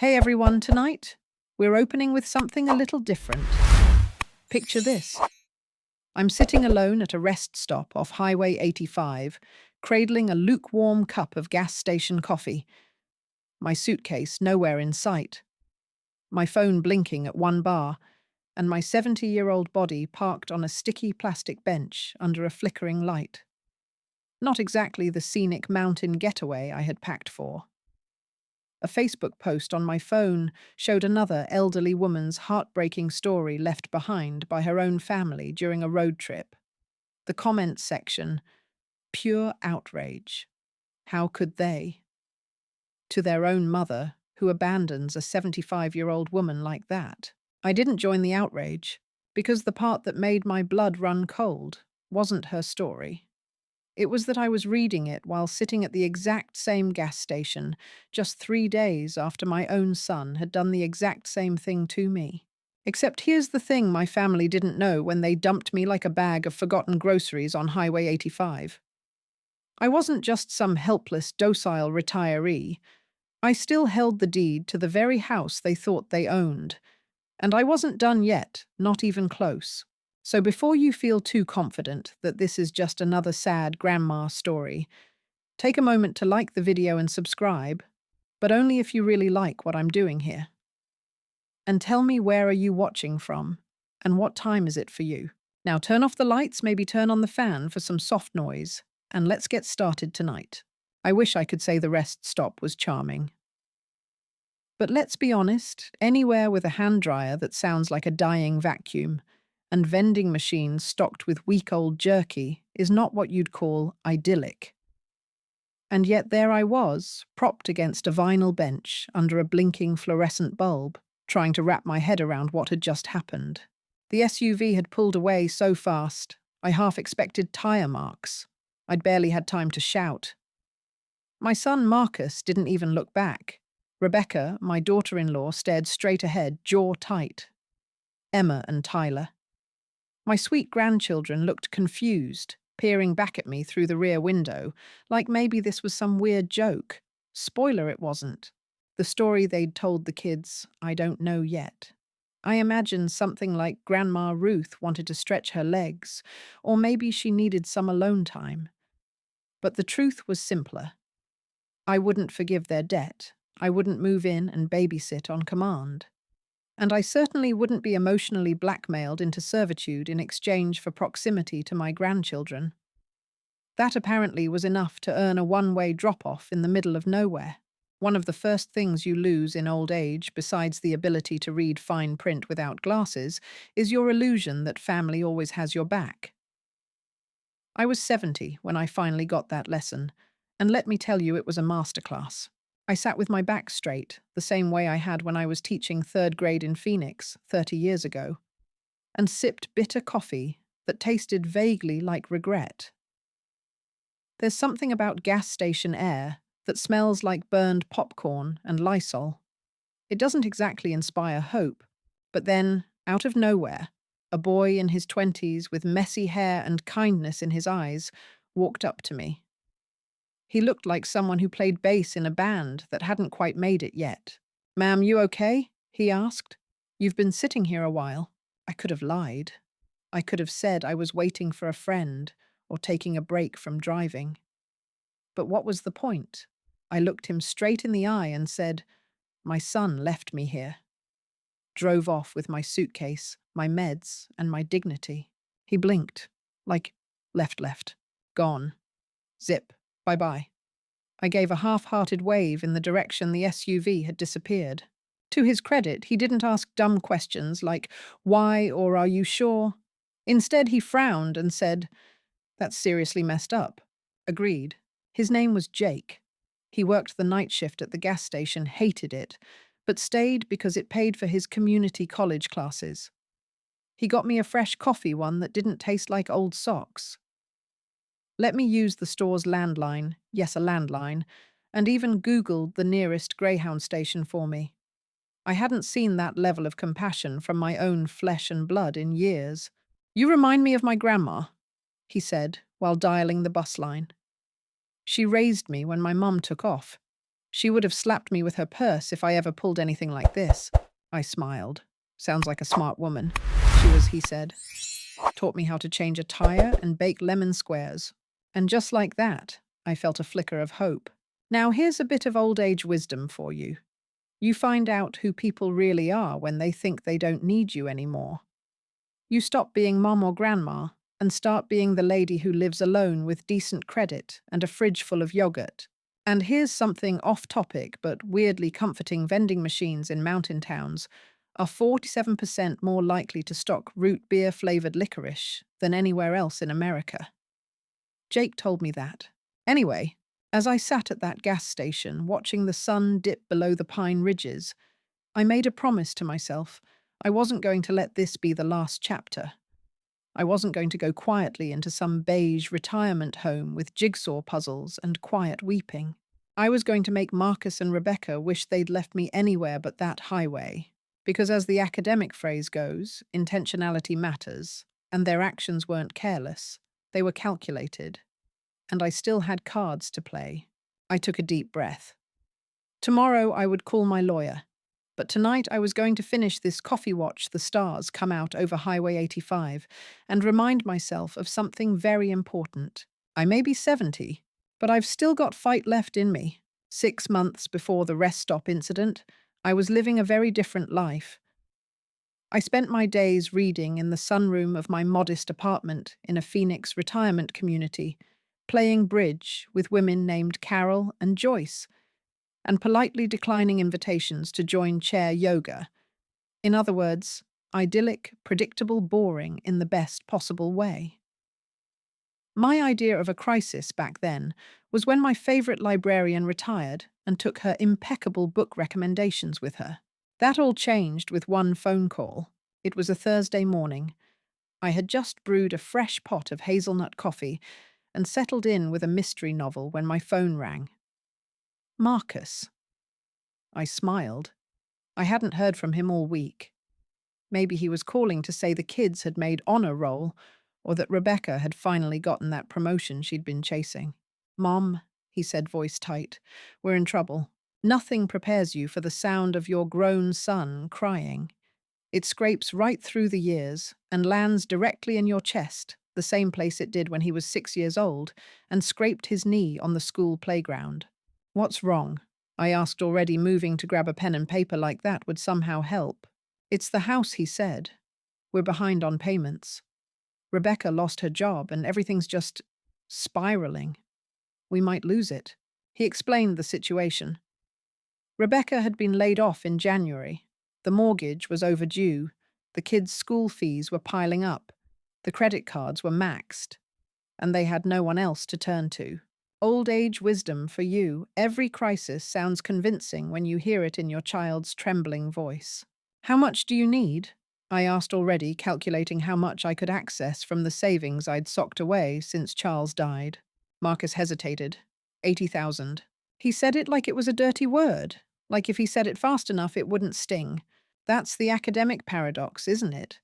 Hey everyone, tonight we're opening with something a little different. Picture this. I'm sitting alone at a rest stop off Highway 85, cradling a lukewarm cup of gas station coffee, my suitcase nowhere in sight, my phone blinking at one bar, and my 70-year-old body parked on a sticky plastic bench under a flickering light. Not exactly the scenic mountain getaway I had packed for. A Facebook post on my phone showed another elderly woman's heartbreaking story left behind by her own family during a road trip. The comments section, pure outrage. How could they? To their own mother, who abandons a 75-year-old woman like that. I didn't join the outrage, because the part that made my blood run cold wasn't her story. It was that I was reading it while sitting at the exact same gas station, just 3 days after my own son had done the exact same thing to me. Except here's the thing my family didn't know when they dumped me like a bag of forgotten groceries on Highway 85. I wasn't just some helpless, docile retiree. I still held the deed to the very house they thought they owned. And I wasn't done yet, not even close. So before you feel too confident that this is just another sad grandma story, take a moment to like the video and subscribe, but only if you really like what I'm doing here. And tell me, where are you watching from, and what time is it for you? Now turn off the lights, maybe turn on the fan for some soft noise, and let's get started tonight. I wish I could say the rest stop was charming. But let's be honest, anywhere with a hand dryer that sounds like a dying vacuum and vending machines stocked with week-old jerky is not what you'd call idyllic. And yet there I was, propped against a vinyl bench under a blinking fluorescent bulb, trying to wrap my head around what had just happened. The SUV had pulled away so fast, I half expected tire marks. I'd barely had time to shout. My son Marcus didn't even look back. Rebecca, my daughter-in-law, stared straight ahead, jaw tight. Emma and Tyler. My sweet grandchildren looked confused, peering back at me through the rear window, like maybe this was some weird joke. Spoiler, it wasn't. The story they'd told the kids, I don't know yet. I imagined something like Grandma Ruth wanted to stretch her legs, or maybe she needed some alone time. But the truth was simpler. I wouldn't forgive their debt. I wouldn't move in and babysit on command. And I certainly wouldn't be emotionally blackmailed into servitude in exchange for proximity to my grandchildren. That apparently was enough to earn a one-way drop-off in the middle of nowhere. One of the first things you lose in old age, besides the ability to read fine print without glasses, is your illusion that family always has your back. I was 70 when I finally got that lesson, and let me tell you, it was a masterclass. I sat with my back straight, the same way I had when I was teaching 3rd grade in Phoenix 30 years ago, and sipped bitter coffee that tasted vaguely like regret. There's something about gas station air that smells like burned popcorn and Lysol. It doesn't exactly inspire hope, but then, out of nowhere, a boy in his 20s with messy hair and kindness in his eyes walked up to me. He looked like someone who played bass in a band that hadn't quite made it yet. "Ma'am, you okay?" he asked. "You've been sitting here a while." I could have lied. I could have said I was waiting for a friend or taking a break from driving. But what was the point? I looked him straight in the eye and said, "My son left me here." Drove off with my suitcase, my meds, and my dignity. He blinked, like, left, gone. Zip. Bye-bye. I gave a half-hearted wave in the direction the SUV had disappeared. To his credit, he didn't ask dumb questions like, why or are you sure? Instead, he frowned and said, "That's seriously messed up." Agreed. His name was Jake. He worked the night shift at the gas station, hated it, but stayed because it paid for his community college classes. He got me a fresh coffee, one that didn't taste like old socks. Let me use the store's landline, yes, a landline, and even Googled the nearest Greyhound station for me. I hadn't seen that level of compassion from my own flesh and blood in years. "You remind me of my grandma," he said while dialing the bus line. "She raised me when my mum took off. She would have slapped me with her purse if I ever pulled anything like this. I smiled. Sounds like a smart woman. She was, he said. Taught me how to change a tire and bake lemon squares. And just like that, I felt a flicker of hope. Now here's a bit of old age wisdom for you. You find out who people really are when they think they don't need you anymore. You stop being mom or grandma and start being the lady who lives alone with decent credit and a fridge full of yogurt. And here's something off topic but weirdly comforting: vending machines in mountain towns are 47% more likely to stock root beer flavored licorice than anywhere else in America. Jake told me that. Anyway, as I sat at that gas station watching the sun dip below the pine ridges, I made a promise to myself. I wasn't going to let this be the last chapter. I wasn't going to go quietly into some beige retirement home with jigsaw puzzles and quiet weeping. I was going to make Marcus and Rebecca wish they'd left me anywhere but that highway. Because as the academic phrase goes, intentionality matters, and their actions weren't careless. They were calculated. And I still had cards to play. I took a deep breath. Tomorrow I would call my lawyer. But tonight I was going to finish this coffee watch the stars come out over Highway 85 and remind myself of something very important. I may be 70, but I've still got fight left in me. 6 months before the rest stop incident, I was living a very different life. I spent my days reading in the sunroom of my modest apartment in a Phoenix retirement community, playing bridge with women named Carol and Joyce, and politely declining invitations to join chair yoga. In other words, idyllic, predictable, boring in the best possible way. My idea of a crisis back then was when my favorite librarian retired and took her impeccable book recommendations with her. That all changed with one phone call. It was a Thursday morning. I had just brewed a fresh pot of hazelnut coffee and settled in with a mystery novel when my phone rang. Marcus. I smiled. I hadn't heard from him all week. Maybe he was calling to say the kids had made honor roll, or that Rebecca had finally gotten that promotion she'd been chasing. "Mom," he said, voice tight, "we're in trouble. Nothing prepares you for the sound of your grown son crying. It scrapes right through the years and lands directly in your chest, the same place it did when he was 6 years old and scraped his knee on the school playground." "What's wrong?" I asked, already moving to grab a pen and paper like that would somehow help. "It's the house," he said. "We're behind on payments. Rebecca lost her job and everything's just spiraling. We might lose it." He explained the situation. Rebecca had been laid off in January. The mortgage was overdue. The kids' school fees were piling up. The credit cards were maxed. And they had no one else to turn to. Old age wisdom for you. Every crisis sounds convincing when you hear it in your child's trembling voice. "How much do you need?" I asked, already calculating how much I could access from the savings I'd socked away since Charles died. Marcus hesitated. 80,000. He said it like it was a dirty word, like if he said it fast enough it wouldn't sting. That's the academic paradox, isn't it?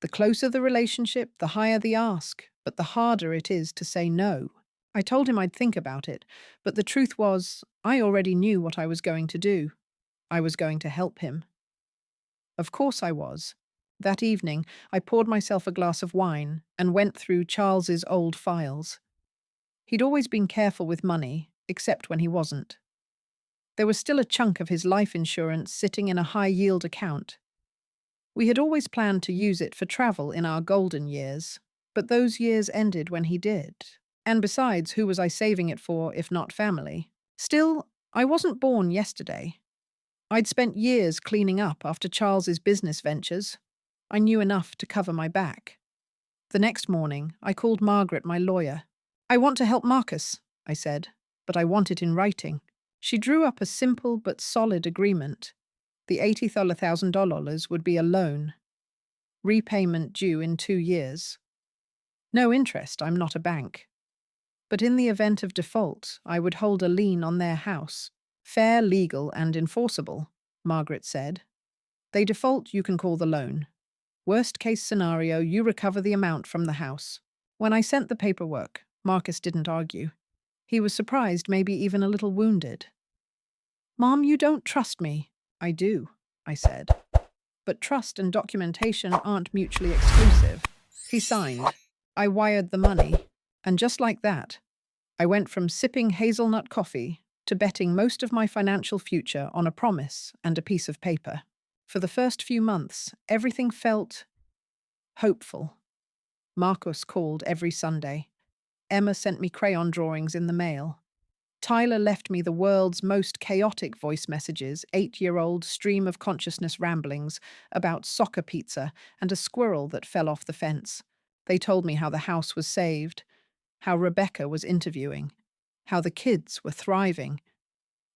The closer the relationship, the higher the ask, but the harder it is to say no. I told him I'd think about it, but the truth was, I already knew what I was going to do. I was going to help him. Of course I was. That evening, I poured myself a glass of wine and went through Charles's old files. He'd always been careful with money, except when he wasn't. There was still a chunk of his life insurance sitting in a high-yield account. We had always planned to use it for travel in our golden years, but those years ended when he did. And besides, who was I saving it for if not family? Still, I wasn't born yesterday. I'd spent years cleaning up after Charles's business ventures. I knew enough to cover my back. The next morning, I called Margaret, my lawyer. "I want to help Marcus," I said, "but I want it in writing." She drew up a simple but solid agreement. The $80,000 would be a loan. Repayment due in 2 years. No interest, I'm not a bank. But in the event of default, I would hold a lien on their house. "Fair, legal, and enforceable," Margaret said. "They default, you can call the loan. Worst case scenario, you recover the amount from the house." When I sent the paperwork, Marcus didn't argue. He was surprised, maybe even a little wounded. Mom, you don't trust me. I do, I said. But trust and documentation aren't mutually exclusive. He signed. I wired the money. And just like that, I went from sipping hazelnut coffee to betting most of my financial future on a promise and a piece of paper. For the first few months, everything felt hopeful. Marcus called every Sunday. Emma sent me crayon drawings in the mail. Tyler left me the world's most chaotic voice messages, 8-year-old stream of consciousness ramblings about soccer pizza and a squirrel that fell off the fence. They told me how the house was saved, how Rebecca was interviewing, how the kids were thriving.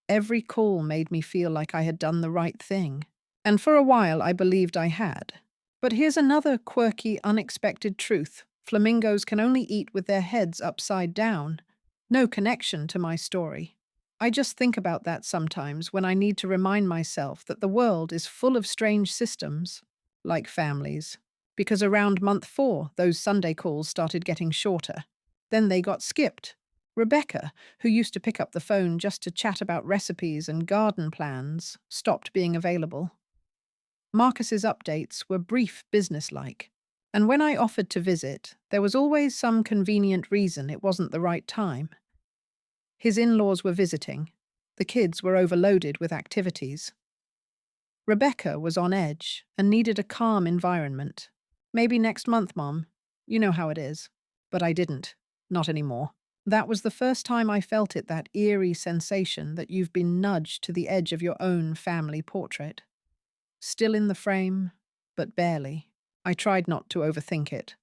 Every call made me feel like I had done the right thing. And for a while I believed I had. But here's another quirky, unexpected truth. Flamingos can only eat with their heads upside down. No connection to my story. I just think about that sometimes when I need to remind myself that the world is full of strange systems, like families. Because around month 4, those Sunday calls started getting shorter. Then they got skipped. Rebecca, who used to pick up the phone just to chat about recipes and garden plans, stopped being available. Marcus's updates were brief, businesslike. And when I offered to visit, there was always some convenient reason it wasn't the right time. His in-laws were visiting. The kids were overloaded with activities. Rebecca was on edge and needed a calm environment. Maybe next month, Mom. You know how it is. But I didn't. Not anymore. That was the first time I felt it, that eerie sensation that you've been nudged to the edge of your own family portrait. Still in the frame, but barely. I tried not to overthink it.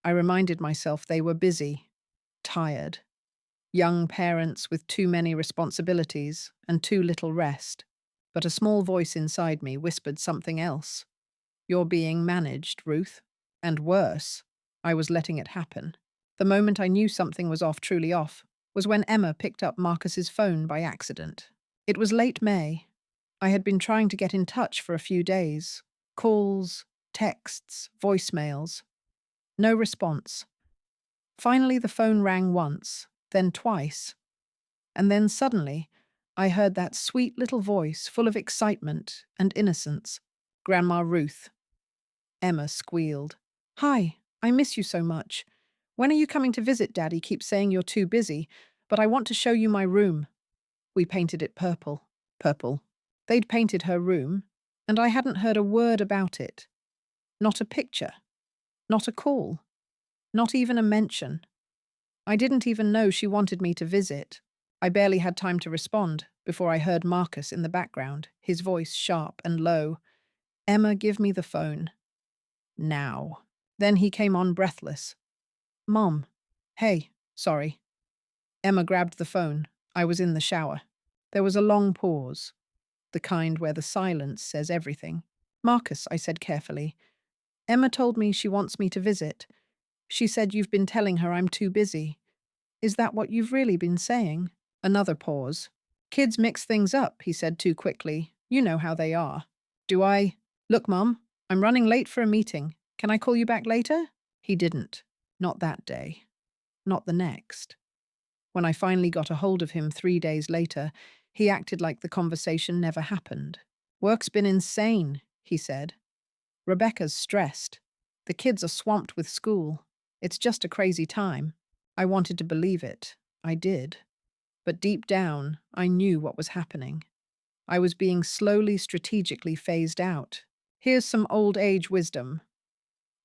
I reminded myself they were busy, tired, young parents with too many responsibilities and too little rest. But a small voice inside me whispered something else. You're being managed, Ruth. And worse, I was letting it happen. The moment I knew something was off, truly off, was when Emma picked up Marcus's phone by accident. It was late May. I had been trying to get in touch for a few days. Calls, texts, voicemails. No response. Finally, the phone rang once, then twice. And then suddenly, I heard that sweet little voice full of excitement and innocence. Grandma Ruth. Emma squealed. Hi, I miss you so much. When are you coming to visit? Daddy keeps saying you're too busy, but I want to show you my room. We painted it purple. Purple. They'd painted her room, and I hadn't heard a word about it. Not a picture. Not a call. Not even a mention. I didn't even know she wanted me to visit. I barely had time to respond before I heard Marcus in the background, his voice sharp and low. Emma, give me the phone. Now. Then he came on breathless. Mom. Hey, sorry. Emma grabbed the phone. I was in the shower. There was a long pause, the kind where the silence says everything. Marcus, I said carefully. Emma told me she wants me to visit. She said you've been telling her I'm too busy. Is that what you've really been saying? Another pause. Kids mix things up, he said too quickly. You know how they are. Do I? Look, Mum, I'm running late for a meeting. Can I call you back later? He didn't. Not that day. Not the next. When I finally got a hold of him 3 days later, he acted like the conversation never happened. Work's been insane, he said. Rebecca's stressed. The kids are swamped with school. It's just a crazy time. I wanted to believe it. I did. But deep down, I knew what was happening. I was being slowly, strategically phased out. Here's some old age wisdom.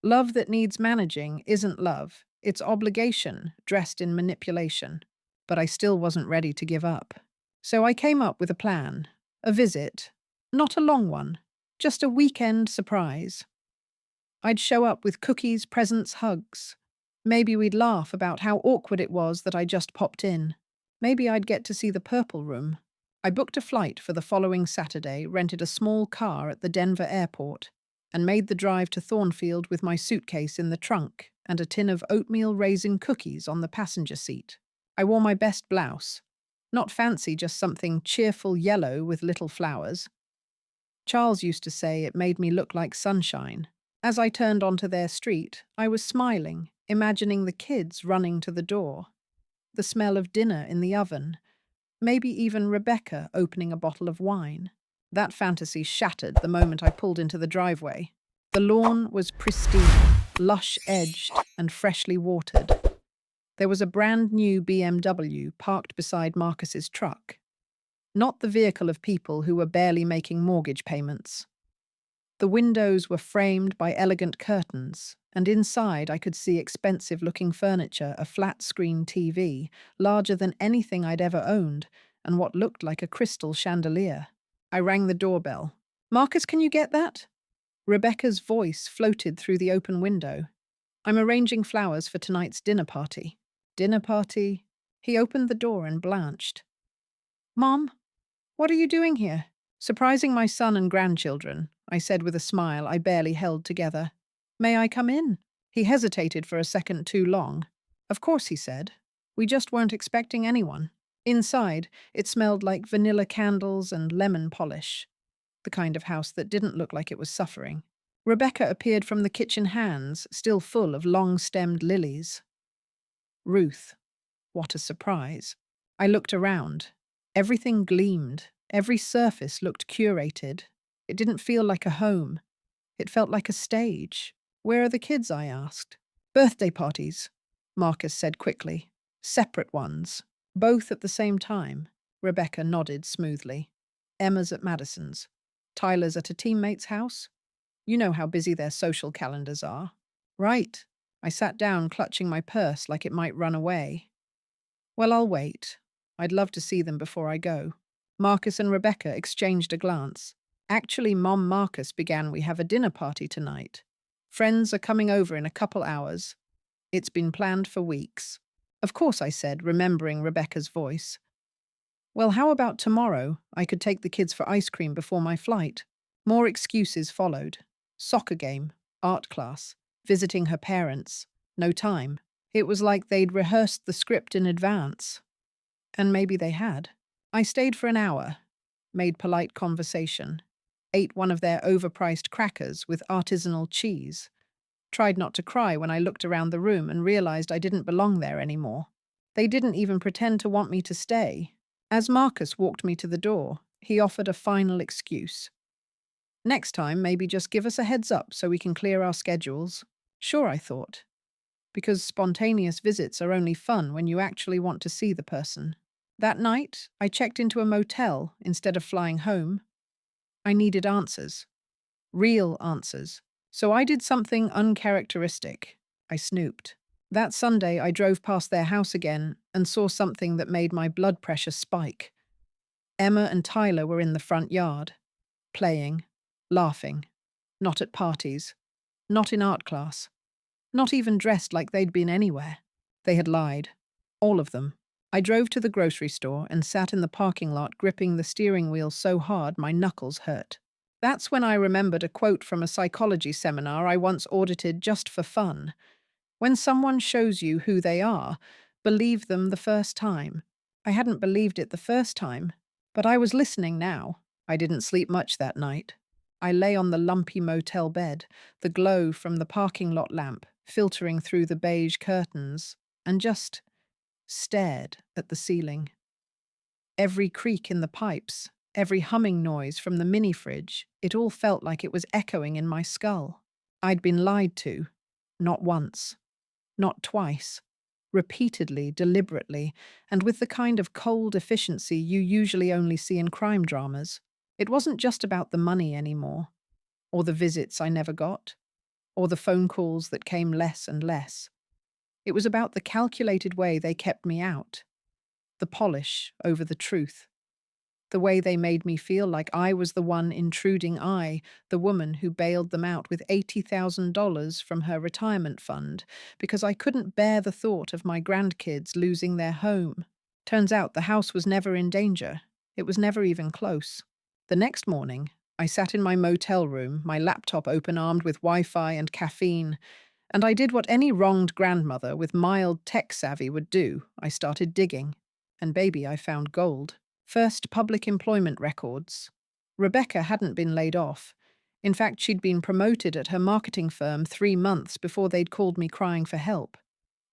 Love that needs managing isn't love. It's obligation dressed in manipulation. But I still wasn't ready to give up. So I came up with a plan. A visit. Not a long one. Just a weekend surprise. I'd show up with cookies, presents, hugs. Maybe we'd laugh about how awkward it was that I just popped in. Maybe I'd get to see the purple room. I booked a flight for the following Saturday, rented a small car at the Denver airport, and made the drive to Thornfield with my suitcase in the trunk and a tin of oatmeal raisin cookies on the passenger seat. I wore my best blouse. Not fancy, just something cheerful yellow with little flowers. Charles used to say it made me look like sunshine. As I turned onto their street, I was smiling, imagining the kids running to the door, the smell of dinner in the oven, Maybe even Rebecca opening a bottle of wine. That fantasy shattered the moment I pulled into the driveway. The lawn was pristine, lush-edged, and freshly watered. There was a brand new BMW parked beside Marcus's truck. Not the vehicle of people who were barely making mortgage payments. The windows were framed by elegant curtains, and inside I could see expensive-looking furniture, a flat-screen TV, larger than anything I'd ever owned, and what looked like a crystal chandelier. I rang the doorbell. "Marcus, can you get that?" Rebecca's voice floated through the open window. "I'm arranging flowers for tonight's dinner party." "Dinner party?" He opened the door and blanched. "Mom, what are you doing here?" "Surprising my son and grandchildren," I said with a smile I barely held together. "May I come in?" He hesitated for a second too long. "Of course," he said. "We just weren't expecting anyone." Inside, it smelled like vanilla candles and lemon polish, the kind of house that didn't look like it was suffering. Rebecca appeared from the kitchen, hands still full of long-stemmed lilies. Ruth. What a surprise. I looked around. Everything gleamed. Every surface looked curated. It didn't feel like a home. It felt like a stage. "Where are the kids?" I asked. "Birthday parties," Marcus said quickly. "Separate ones. Both at the same time." Rebecca nodded smoothly. "Emma's at Madison's. Tyler's at a teammate's house. You know how busy their social calendars are." "Right." I sat down, clutching my purse like it might run away. "Well, I'll wait. I'd love to see them before I go." Marcus and Rebecca exchanged a glance. "Actually, Mom, Marcus began, we have a dinner party tonight. Friends are coming over in a couple hours. It's been planned for weeks." "Of course," I said, remembering Rebecca's voice. "Well, how about tomorrow? I could take the kids for ice cream before my flight." More excuses followed. Soccer game, art class, visiting her parents. No time. It was like they'd rehearsed the script in advance. And maybe they had. I stayed for an hour, made polite conversation, ate one of their overpriced crackers with artisanal cheese, tried not to cry when I looked around the room and realized I didn't belong there anymore. They didn't even pretend to want me to stay. As Marcus walked me to the door, he offered a final excuse. "Next time, maybe just give us a heads up so we can clear our schedules." Sure, I thought. Because spontaneous visits are only fun when you actually want to see the person. That night, I checked into a motel instead of flying home. I needed answers. Real answers. So I did something uncharacteristic. I snooped. That Sunday, I drove past their house again and saw something that made my blood pressure spike. Emma and Tyler were in the front yard, playing, laughing. Not at parties. Not in art class. Not even dressed like they'd been anywhere. They had lied. All of them. I drove to the grocery store and sat in the parking lot gripping the steering wheel so hard my knuckles hurt. That's when I remembered a quote from a psychology seminar I once audited just for fun. "When someone shows you who they are, believe them the first time." I hadn't believed it the first time, but I was listening now. I didn't sleep much that night. I lay on the lumpy motel bed, the glow from the parking lot lamp filtering through the beige curtains, and just stared at the ceiling. Every creak in the pipes, every humming noise from the mini-fridge, it all felt like it was echoing in my skull. I'd been lied to. Not once. Not twice. Repeatedly, deliberately, and with the kind of cold efficiency you usually only see in crime dramas. It wasn't just about the money anymore, or the visits I never got, or the phone calls that came less and less. It was about the calculated way they kept me out, the polish over the truth, the way they made me feel like I was the one intruding, the woman who bailed them out with $80,000 from her retirement fund because I couldn't bear the thought of my grandkids losing their home. Turns out the house was never in danger. It was never even close. The next morning, I sat in my motel room, my laptop open armed with Wi-Fi and caffeine, and I did what any wronged grandmother with mild tech savvy would do. I started digging. And baby, I found gold. First, public employment records. Rebecca hadn't been laid off. In fact, she'd been promoted at her marketing firm 3 months before they'd called me crying for help.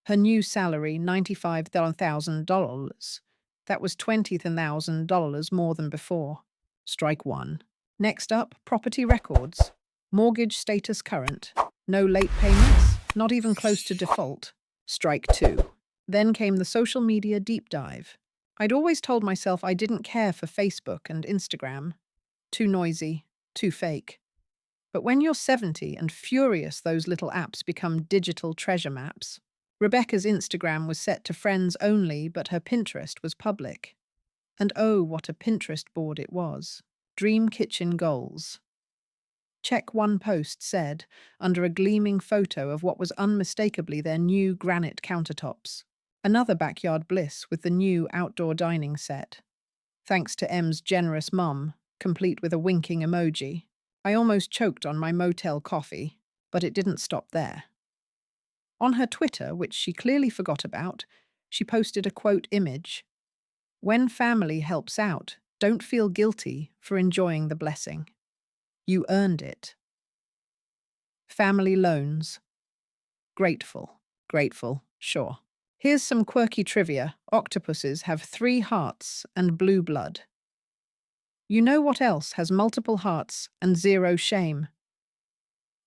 Her new salary, $95,000. That was $20,000 more than before. Strike one. Next up, property records. Mortgage status current. No late payments, not even close to default. Strike two. Then came the social media deep dive. I'd always told myself I didn't care for Facebook and Instagram. Too noisy, too fake. But when you're 70 and furious those little apps become digital treasure maps. Rebecca's Instagram was set to friends only, but her Pinterest was public. And oh, what a Pinterest board it was. Dream kitchen goals. Check one post said, under a gleaming photo of what was unmistakably their new granite countertops. Another backyard bliss with the new outdoor dining set. Thanks to M's generous mum, complete with a winking emoji. I almost choked on my motel coffee, but it didn't stop there. On her Twitter, which she clearly forgot about, she posted a quote image. When family helps out, don't feel guilty for enjoying the blessing. You earned it. Family loans. Grateful, sure. Here's some quirky trivia. Octopuses have 3 hearts and blue blood. You know what else has multiple hearts and 0 shame?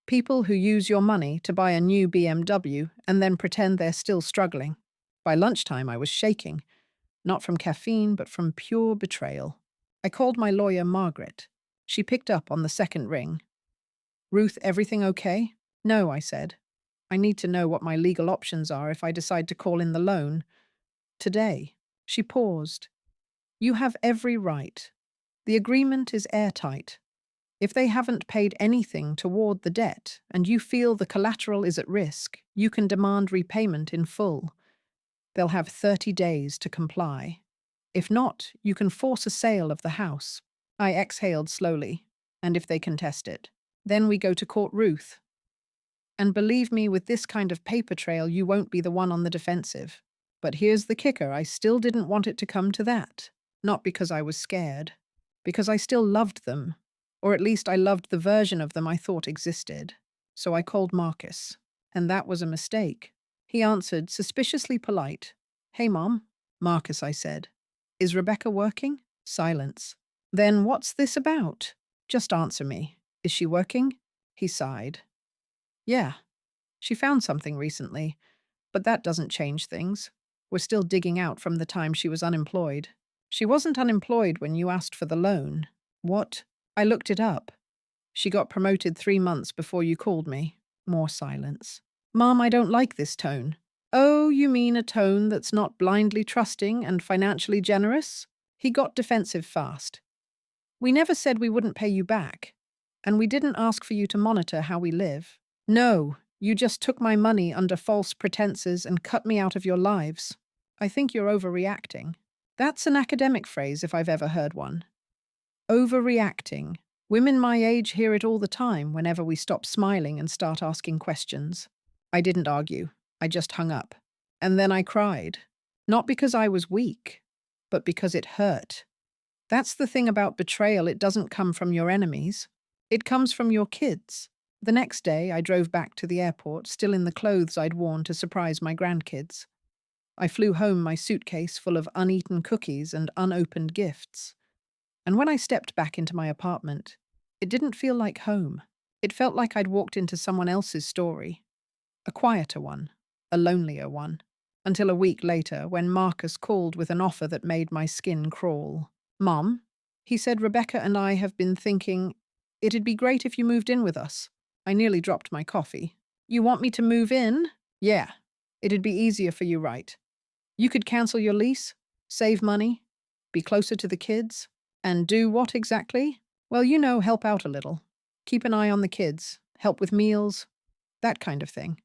People who use your money to buy a new BMW and then pretend they're still struggling. By lunchtime, I was shaking. Not from caffeine, but from pure betrayal. I called my lawyer, Margaret. She picked up on the second ring. Ruth, everything okay? No, I said. I need to know what my legal options are if I decide to call in the loan. Today. She paused. You have every right. The agreement is airtight. If they haven't paid anything toward the debt and you feel the collateral is at risk, you can demand repayment in full. They'll have 30 days to comply. If not, you can force a sale of the house. I exhaled slowly. And if they contest it, then we go to court, Ruth. And believe me, with this kind of paper trail, you won't be the one on the defensive. But here's the kicker, I still didn't want it to come to that. Not because I was scared. Because I still loved them. Or at least I loved the version of them I thought existed. So I called Marcus. And that was a mistake. He answered, suspiciously polite. Hey, Mom. Marcus, I said. Is Rebecca working? Silence. Then what's this about? Just answer me. Is she working? He sighed. Yeah. She found something recently. But that doesn't change things. We're still digging out from the time she was unemployed. She wasn't unemployed when you asked for the loan. What? I looked it up. She got promoted 3 months before you called me. More silence. Mom, I don't like this tone. Oh, you mean a tone that's not blindly trusting and financially generous? He got defensive fast. We never said we wouldn't pay you back. And we didn't ask for you to monitor how we live. No, you just took my money under false pretenses and cut me out of your lives. I think you're overreacting. That's an academic phrase if I've ever heard one. Overreacting. Women my age hear it all the time whenever we stop smiling and start asking questions. I didn't argue. I just hung up. And then I cried. Not because I was weak, but because it hurt. That's the thing about betrayal, it doesn't come from your enemies. It comes from your kids. The next day, I drove back to the airport, still in the clothes I'd worn to surprise my grandkids. I flew home my suitcase full of uneaten cookies and unopened gifts. And when I stepped back into my apartment, it didn't feel like home. It felt like I'd walked into someone else's story. A quieter one, a lonelier one. Until a week later, when Marcus called with an offer that made my skin crawl. Mom, he said, Rebecca and I have been thinking, it'd be great if you moved in with us. I nearly dropped my coffee. You want me to move in? Yeah. It'd be easier for you, right? You could cancel your lease, save money, be closer to the kids, and do what exactly? Well, you know, help out a little. Keep an eye on the kids, help with meals, that kind of thing.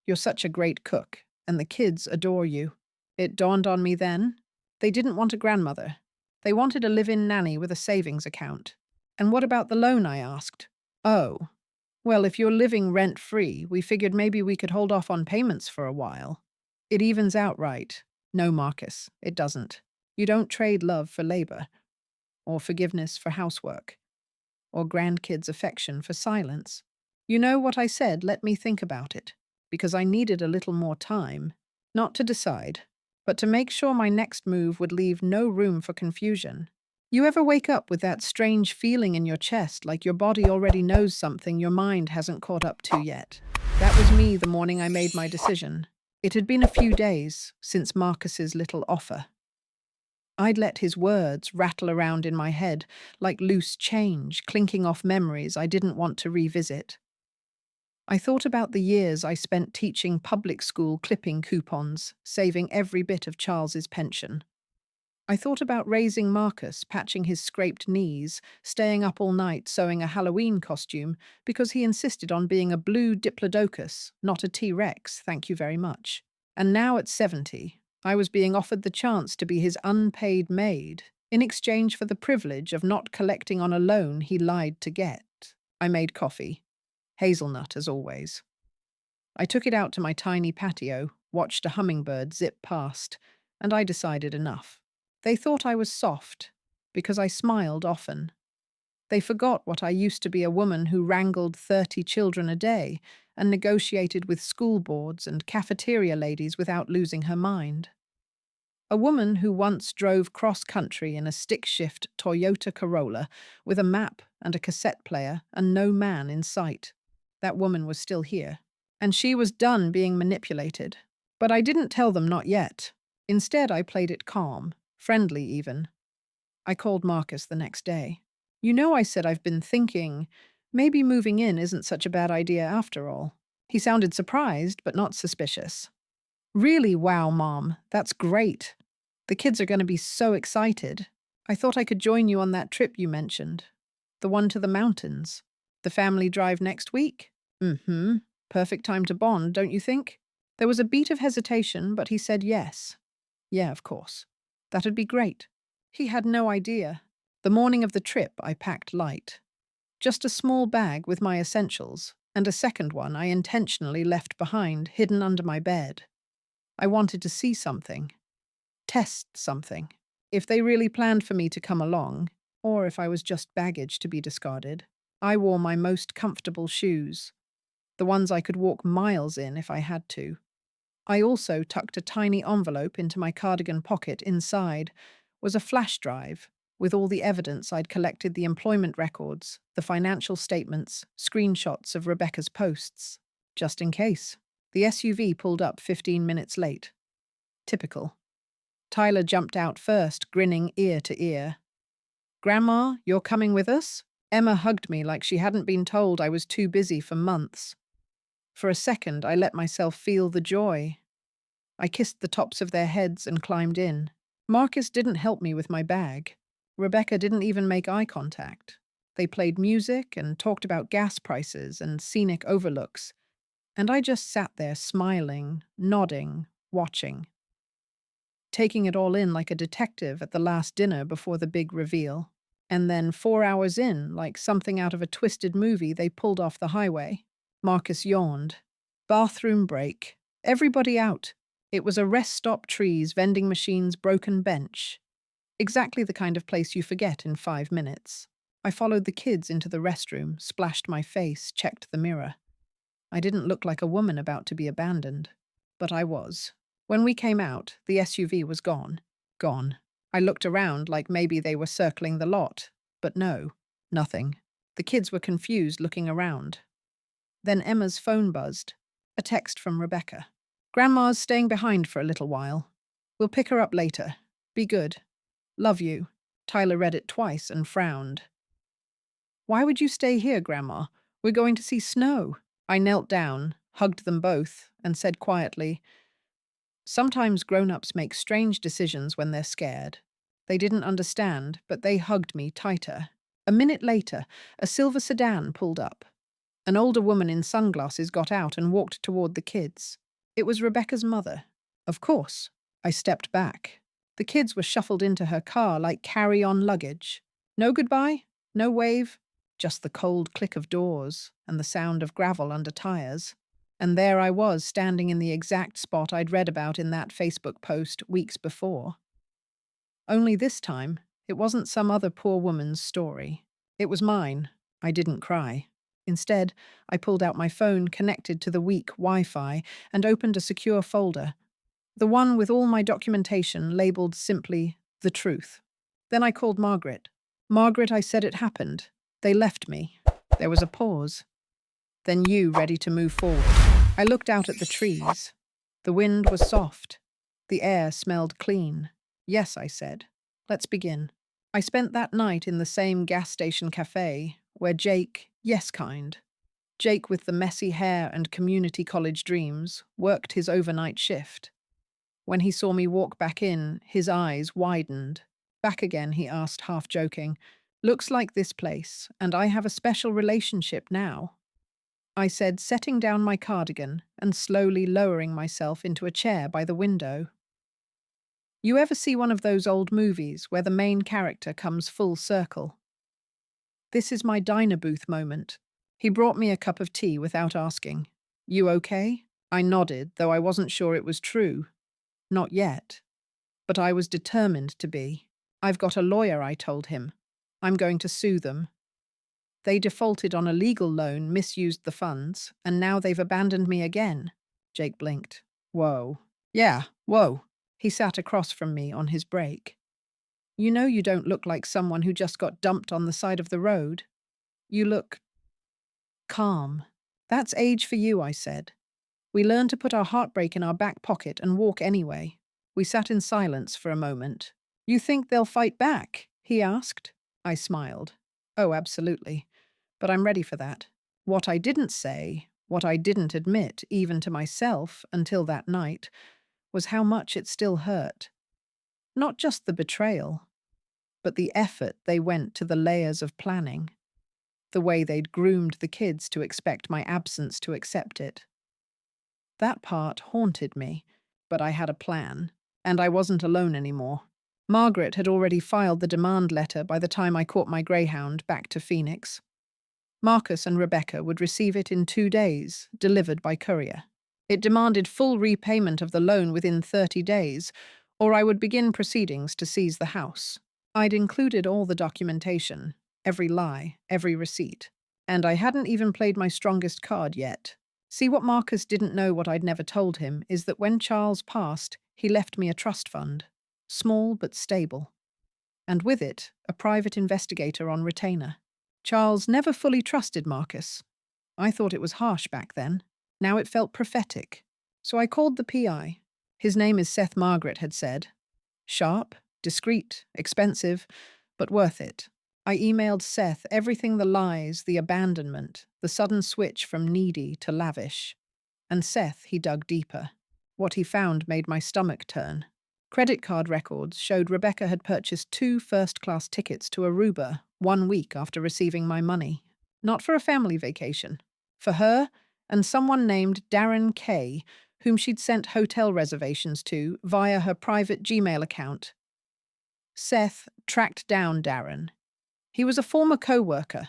You're such a great cook, and the kids adore you. It dawned on me then, they didn't want a grandmother. They wanted a live-in nanny with a savings account. And what about the loan, I asked. Oh, well, if you're living rent-free, we figured maybe we could hold off on payments for a while. It evens out, right? No, Marcus, it doesn't. You don't trade love for labor, or forgiveness for housework, or grandkids' affection for silence. You know what I said, let me think about it, because I needed a little more time, not to decide, but to make sure my next move would leave no room for confusion. You ever wake up with that strange feeling in your chest, like your body already knows something your mind hasn't caught up to yet? That was me the morning I made my decision. It had been a few days since Marcus's little offer. I'd let his words rattle around in my head like loose change, clinking off memories I didn't want to revisit. I thought about the years I spent teaching public school clipping coupons, saving every bit of Charles's pension. I thought about raising Marcus, patching his scraped knees, staying up all night sewing a Halloween costume because he insisted on being a blue diplodocus, not a T-Rex, thank you very much. And now at 70, I was being offered the chance to be his unpaid maid in exchange for the privilege of not collecting on a loan he lied to get. I made coffee. Hazelnut, as always. I took it out to my tiny patio, watched a hummingbird zip past, and I decided enough. They thought I was soft, because I smiled often. They forgot what I used to be, a woman who wrangled 30 children a day and negotiated with school boards and cafeteria ladies without losing her mind. A woman who once drove cross-country in a stick-shift Toyota Corolla with a map and a cassette player and no man in sight. That woman was still here, and she was done being manipulated. But I didn't tell them not yet. Instead, I played it calm, friendly even. I called Marcus the next day. You know, I said I've been thinking, maybe moving in isn't such a bad idea after all. He sounded surprised, but not suspicious. Really, wow, Mom, that's great. The kids are going to be so excited. I thought I could join you on that trip you mentioned. The one to the mountains. The family drive next week? Mm-hmm. Perfect time to bond, don't you think? There was a beat of hesitation, but he said yes. Yeah, of course. That'd be great. He had no idea. The morning of the trip, I packed light. Just a small bag with my essentials, and a second one I intentionally left behind, hidden under my bed. I wanted to see something. Test something. If they really planned for me to come along, or if I was just baggage to be discarded, I wore my most comfortable shoes, the ones I could walk miles in if I had to. I also tucked a tiny envelope into my cardigan pocket. Inside was a flash drive with all the evidence I'd collected, the employment records, the financial statements, screenshots of Rebecca's posts. Just in case. The SUV pulled up 15 minutes late. Typical. Tyler jumped out first, grinning ear to ear. Grandma, you're coming with us? Emma hugged me like she hadn't been told I was too busy for months. For a second, I let myself feel the joy. I kissed the tops of their heads and climbed in. Marcus didn't help me with my bag. Rebecca didn't even make eye contact. They played music and talked about gas prices and scenic overlooks, and I just sat there smiling, nodding, watching. Taking it all in like a detective at the last dinner before the big reveal. And then 4 hours in, like something out of a twisted movie, they pulled off the highway. Marcus yawned. Bathroom break. Everybody out. It was a rest stop, trees, vending machines, broken bench. Exactly the kind of place you forget in 5 minutes. I followed the kids into the restroom, splashed my face, checked the mirror. I didn't look like a woman about to be abandoned. But I was. When we came out, the SUV was gone. Gone. I looked around like maybe they were circling the lot. But no, nothing. The kids were confused, looking around. Then Emma's phone buzzed. A text from Rebecca. Grandma's staying behind for a little while. We'll pick her up later. Be good. Love you. Tyler read it twice and frowned. Why would you stay here, Grandma? We're going to see snow. I knelt down, hugged them both, and said quietly, sometimes grown-ups make strange decisions when they're scared. They didn't understand, but they hugged me tighter. A minute later, a silver sedan pulled up. An older woman in sunglasses got out and walked toward the kids. It was Rebecca's mother. Of course. I stepped back. The kids were shuffled into her car like carry-on luggage. No goodbye, no wave, just the cold click of doors and the sound of gravel under tires. And there I was, standing in the exact spot I'd read about in that Facebook post weeks before. Only this time, it wasn't some other poor woman's story. It was mine. I didn't cry. Instead, I pulled out my phone, connected to the weak Wi-Fi, and opened a secure folder. The one with all my documentation labeled simply the truth. Then I called Margaret. Margaret, I said it happened. They left me. There was a pause. Then you, ready to move forward. I looked out at the trees. The wind was soft. The air smelled clean. Yes, I said. Let's begin. I spent that night in the same gas station cafe where Jake, yes kind, Jake with the messy hair and community college dreams, worked his overnight shift. When he saw me walk back in, his eyes widened. Back again, he asked, half joking. Looks like this place, and I have a special relationship now. I said, setting down my cardigan and slowly lowering myself into a chair by the window. You ever see one of those old movies where the main character comes full circle? This is my diner booth moment. He brought me a cup of tea without asking. You okay? I nodded, though I wasn't sure it was true. Not yet. But I was determined to be. I've got a lawyer, I told him. I'm going to sue them. They defaulted on a legal loan, misused the funds, and now they've abandoned me again. Jake blinked. Whoa. Yeah, whoa. He sat across from me on his break. You know you don't look like someone who just got dumped on the side of the road. You look calm. That's age for you, I said. We learn to put our heartbreak in our back pocket and walk anyway. We sat in silence for a moment. You think they'll fight back? He asked. I smiled. Oh, absolutely. But I'm ready for that. What I didn't say, what I didn't admit, even to myself, until that night, was how much it still hurt. Not just the betrayal, but the effort they went to the layers of planning. The way they'd groomed the kids to expect my absence to accept it. That part haunted me, but I had a plan, and I wasn't alone anymore. Margaret had already filed the demand letter by the time I caught my greyhound back to Phoenix. Marcus and Rebecca would receive it in 2 days, delivered by courier. It demanded full repayment of the loan within 30 days, or I would begin proceedings to seize the house. I'd included all the documentation, every lie, every receipt, and I hadn't even played my strongest card yet. See, what Marcus didn't know, what I'd never told him, is that when Charles passed, he left me a trust fund, small but stable, and with it, a private investigator on retainer. Charles never fully trusted Marcus. I thought it was harsh back then. Now it felt prophetic. So I called the PI. His name is Seth, Margaret had said. Sharp, discreet, expensive, but worth it. I emailed Seth everything, the lies, the abandonment, the sudden switch from needy to lavish. And Seth, he dug deeper. What he found made my stomach turn. Credit card records showed Rebecca had purchased 2 first-class tickets to Aruba 1 week after receiving my money. Not for a family vacation. For her and someone named Darren Kay, whom she'd sent hotel reservations to via her private Gmail account. Seth tracked down Darren. He was a former co-worker,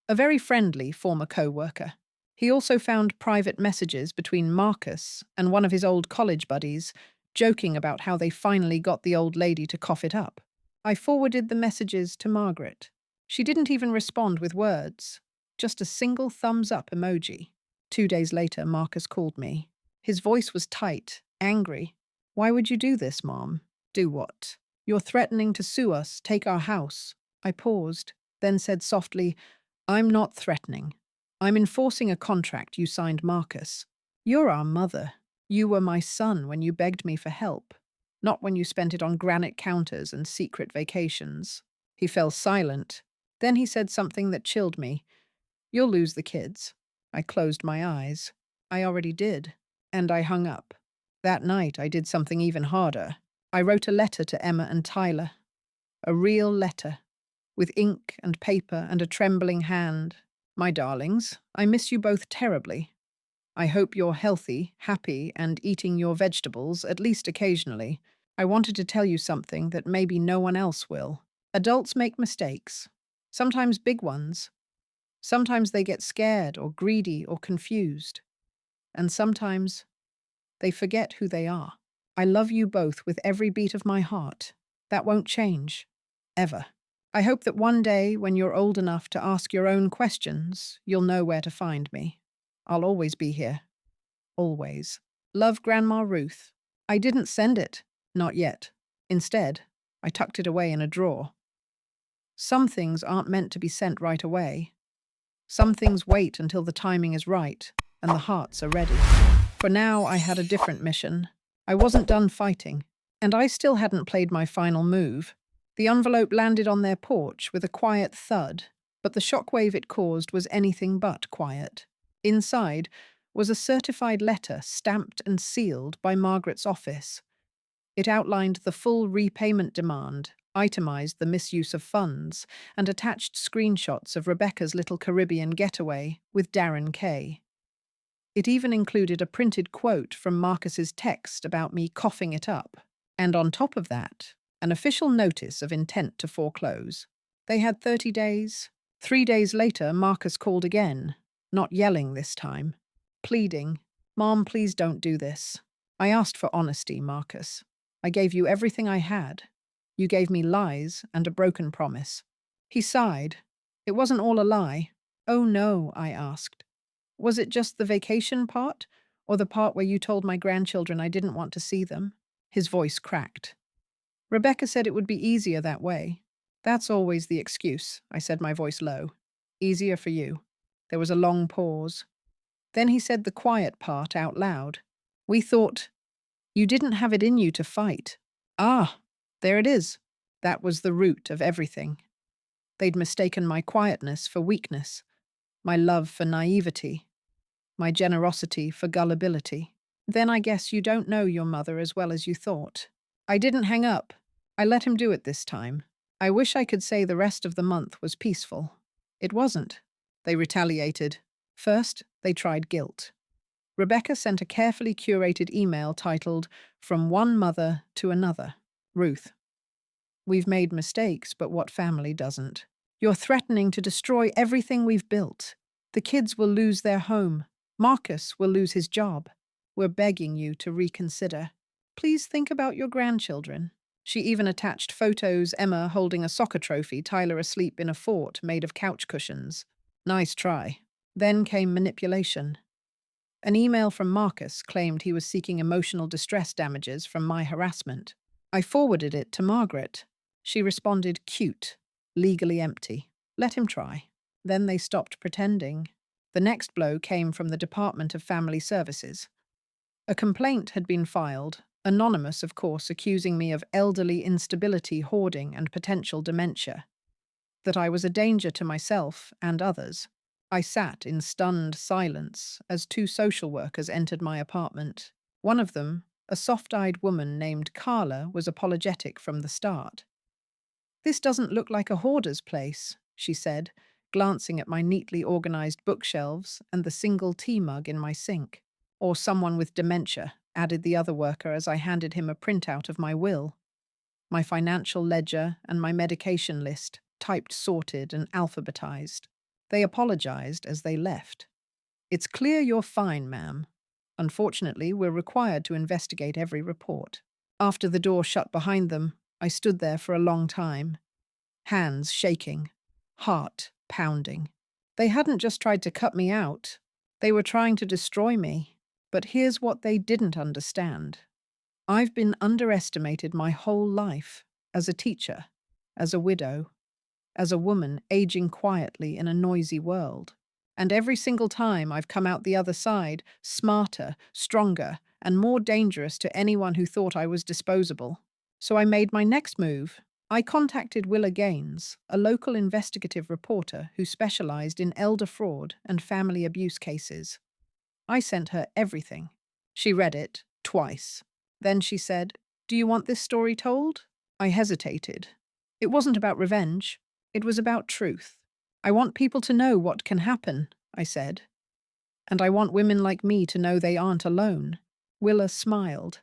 a very friendly former co-worker. He also found private messages between Marcus and one of his old college buddies, joking about how they finally got the old lady to cough it up. I forwarded the messages to Margaret. She didn't even respond with words, just a single thumbs up emoji. 2 days later, Marcus called me. His voice was tight, angry. Why would you do this, Mom? Do what? You're threatening to sue us, take our house. I paused, then said softly, I'm not threatening. I'm enforcing a contract you signed, Marcus. You're our mother. You were my son when you begged me for help, not when you spent it on granite counters and secret vacations. He fell silent. Then he said something that chilled me. You'll lose the kids. I closed my eyes. I already did. And I hung up. That night I did something even harder. I wrote a letter to Emma and Tyler. A real letter. With ink and paper and a trembling hand. My darlings, I miss you both terribly. I hope you're healthy, happy, and eating your vegetables, at least occasionally. I wanted to tell you something that maybe no one else will. Adults make mistakes. Sometimes big ones. Sometimes they get scared or greedy or confused. And sometimes they forget who they are. I love you both with every beat of my heart. That won't change. Ever. I hope that one day, when you're old enough to ask your own questions, you'll know where to find me. I'll always be here. Always. Love, Grandma Ruth. I didn't send it. Not yet. Instead, I tucked it away in a drawer. Some things aren't meant to be sent right away. Some things wait until the timing is right and the hearts are ready. For now, I had a different mission. I wasn't done fighting, and I still hadn't played my final move. The envelope landed on their porch with a quiet thud, but the shockwave it caused was anything but quiet. Inside was a certified letter stamped and sealed by Margaret's office. It outlined the full repayment demand, itemized the misuse of funds, and attached screenshots of Rebecca's little Caribbean getaway with Darren Kay. It even included a printed quote from Marcus's text about me coughing it up. And on top of that, an official notice of intent to foreclose. They had 30 days. 3 days later, Marcus called again, not yelling this time, pleading, "Mom, please don't do this. I asked for honesty, Marcus. I gave you everything I had. You gave me lies and a broken promise." He sighed. "It wasn't all a lie." "Oh no," I asked. "Was it just the vacation part, or the part where you told my grandchildren I didn't want to see them?" His voice cracked. "Rebecca said it would be easier that way." "That's always the excuse," I said, my voice low. "Easier for you." There was a long pause. Then he said the quiet part out loud. "We thought you didn't have it in you to fight." Ah, there it is. That was the root of everything. They'd mistaken my quietness for weakness, my love for naivety, my generosity for gullibility. "Then I guess you don't know your mother as well as you thought." I didn't hang up. I let him do it this time. I wish I could say the rest of the month was peaceful. It wasn't. They retaliated. First, they tried guilt. Rebecca sent a carefully curated email titled, "From One Mother to Another. Ruth. We've made mistakes, but what family doesn't? You're threatening to destroy everything we've built. The kids will lose their home. Marcus will lose his job. We're begging you to reconsider. Please think about your grandchildren." She even attached photos, Emma holding a soccer trophy, Tyler asleep in a fort made of couch cushions. Nice try. Then came manipulation. An email from Marcus claimed he was seeking emotional distress damages from my harassment. I forwarded it to Margaret. She responded cute, legally empty. Let him try. Then they stopped pretending. The next blow came from the Department of Family Services. A complaint had been filed, anonymous of course, accusing me of elderly instability, hoarding, and potential dementia. That I was a danger to myself and others. I sat in stunned silence as 2 social workers entered my apartment. One of them, a soft-eyed woman named Carla, was apologetic from the start. "This doesn't look like a hoarder's place," she said, glancing at my neatly organized bookshelves and the single tea mug in my sink. "Or someone with dementia," added the other worker as I handed him a printout of my will, my financial ledger, and my medication list, typed, sorted, and alphabetized. They apologized as they left. "It's clear you're fine, ma'am. Unfortunately, we're required to investigate every report." After the door shut behind them, I stood there for a long time, hands shaking, heart pounding. They hadn't just tried to cut me out. They were trying to destroy me. But here's what they didn't understand. I've been underestimated my whole life, as a teacher, as a widow, as a woman aging quietly in a noisy world. And every single time I've come out the other side, smarter, stronger, and more dangerous to anyone who thought I was disposable. So I made my next move. I contacted Willa Gaines, a local investigative reporter who specialized in elder fraud and family abuse cases. I sent her everything. She read it twice. Then she said, "Do you want this story told?" I hesitated. It wasn't about revenge. It was about truth. "I want people to know what can happen," I said. "And I want women like me to know they aren't alone." Willa smiled.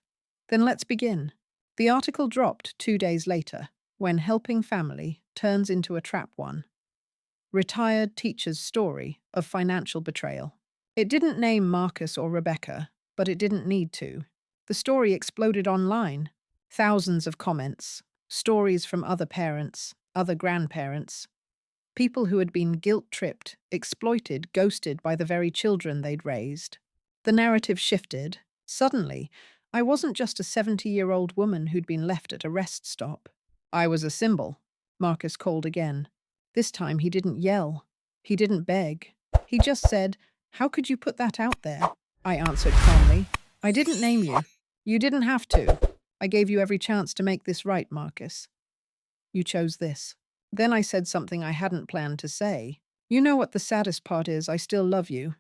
"Then let's begin." The article dropped 2 days later, when helping family turns into a trap one. Retired teacher's story of financial betrayal. It didn't name Marcus or Rebecca, but it didn't need to. The story exploded online. Thousands of comments, stories from other parents, other grandparents, people who had been guilt-tripped, exploited, ghosted by the very children they'd raised. The narrative shifted. Suddenly, I wasn't just a 70-year-old woman who'd been left at a rest stop. I was a symbol. Marcus called again. This time he didn't yell. He didn't beg. He just said, "How could you put that out there?" I answered calmly. "I didn't name you. You didn't have to. I gave you every chance to make this right, Marcus. You chose this." Then I said something I hadn't planned to say. "You know what the saddest part is? I still love you.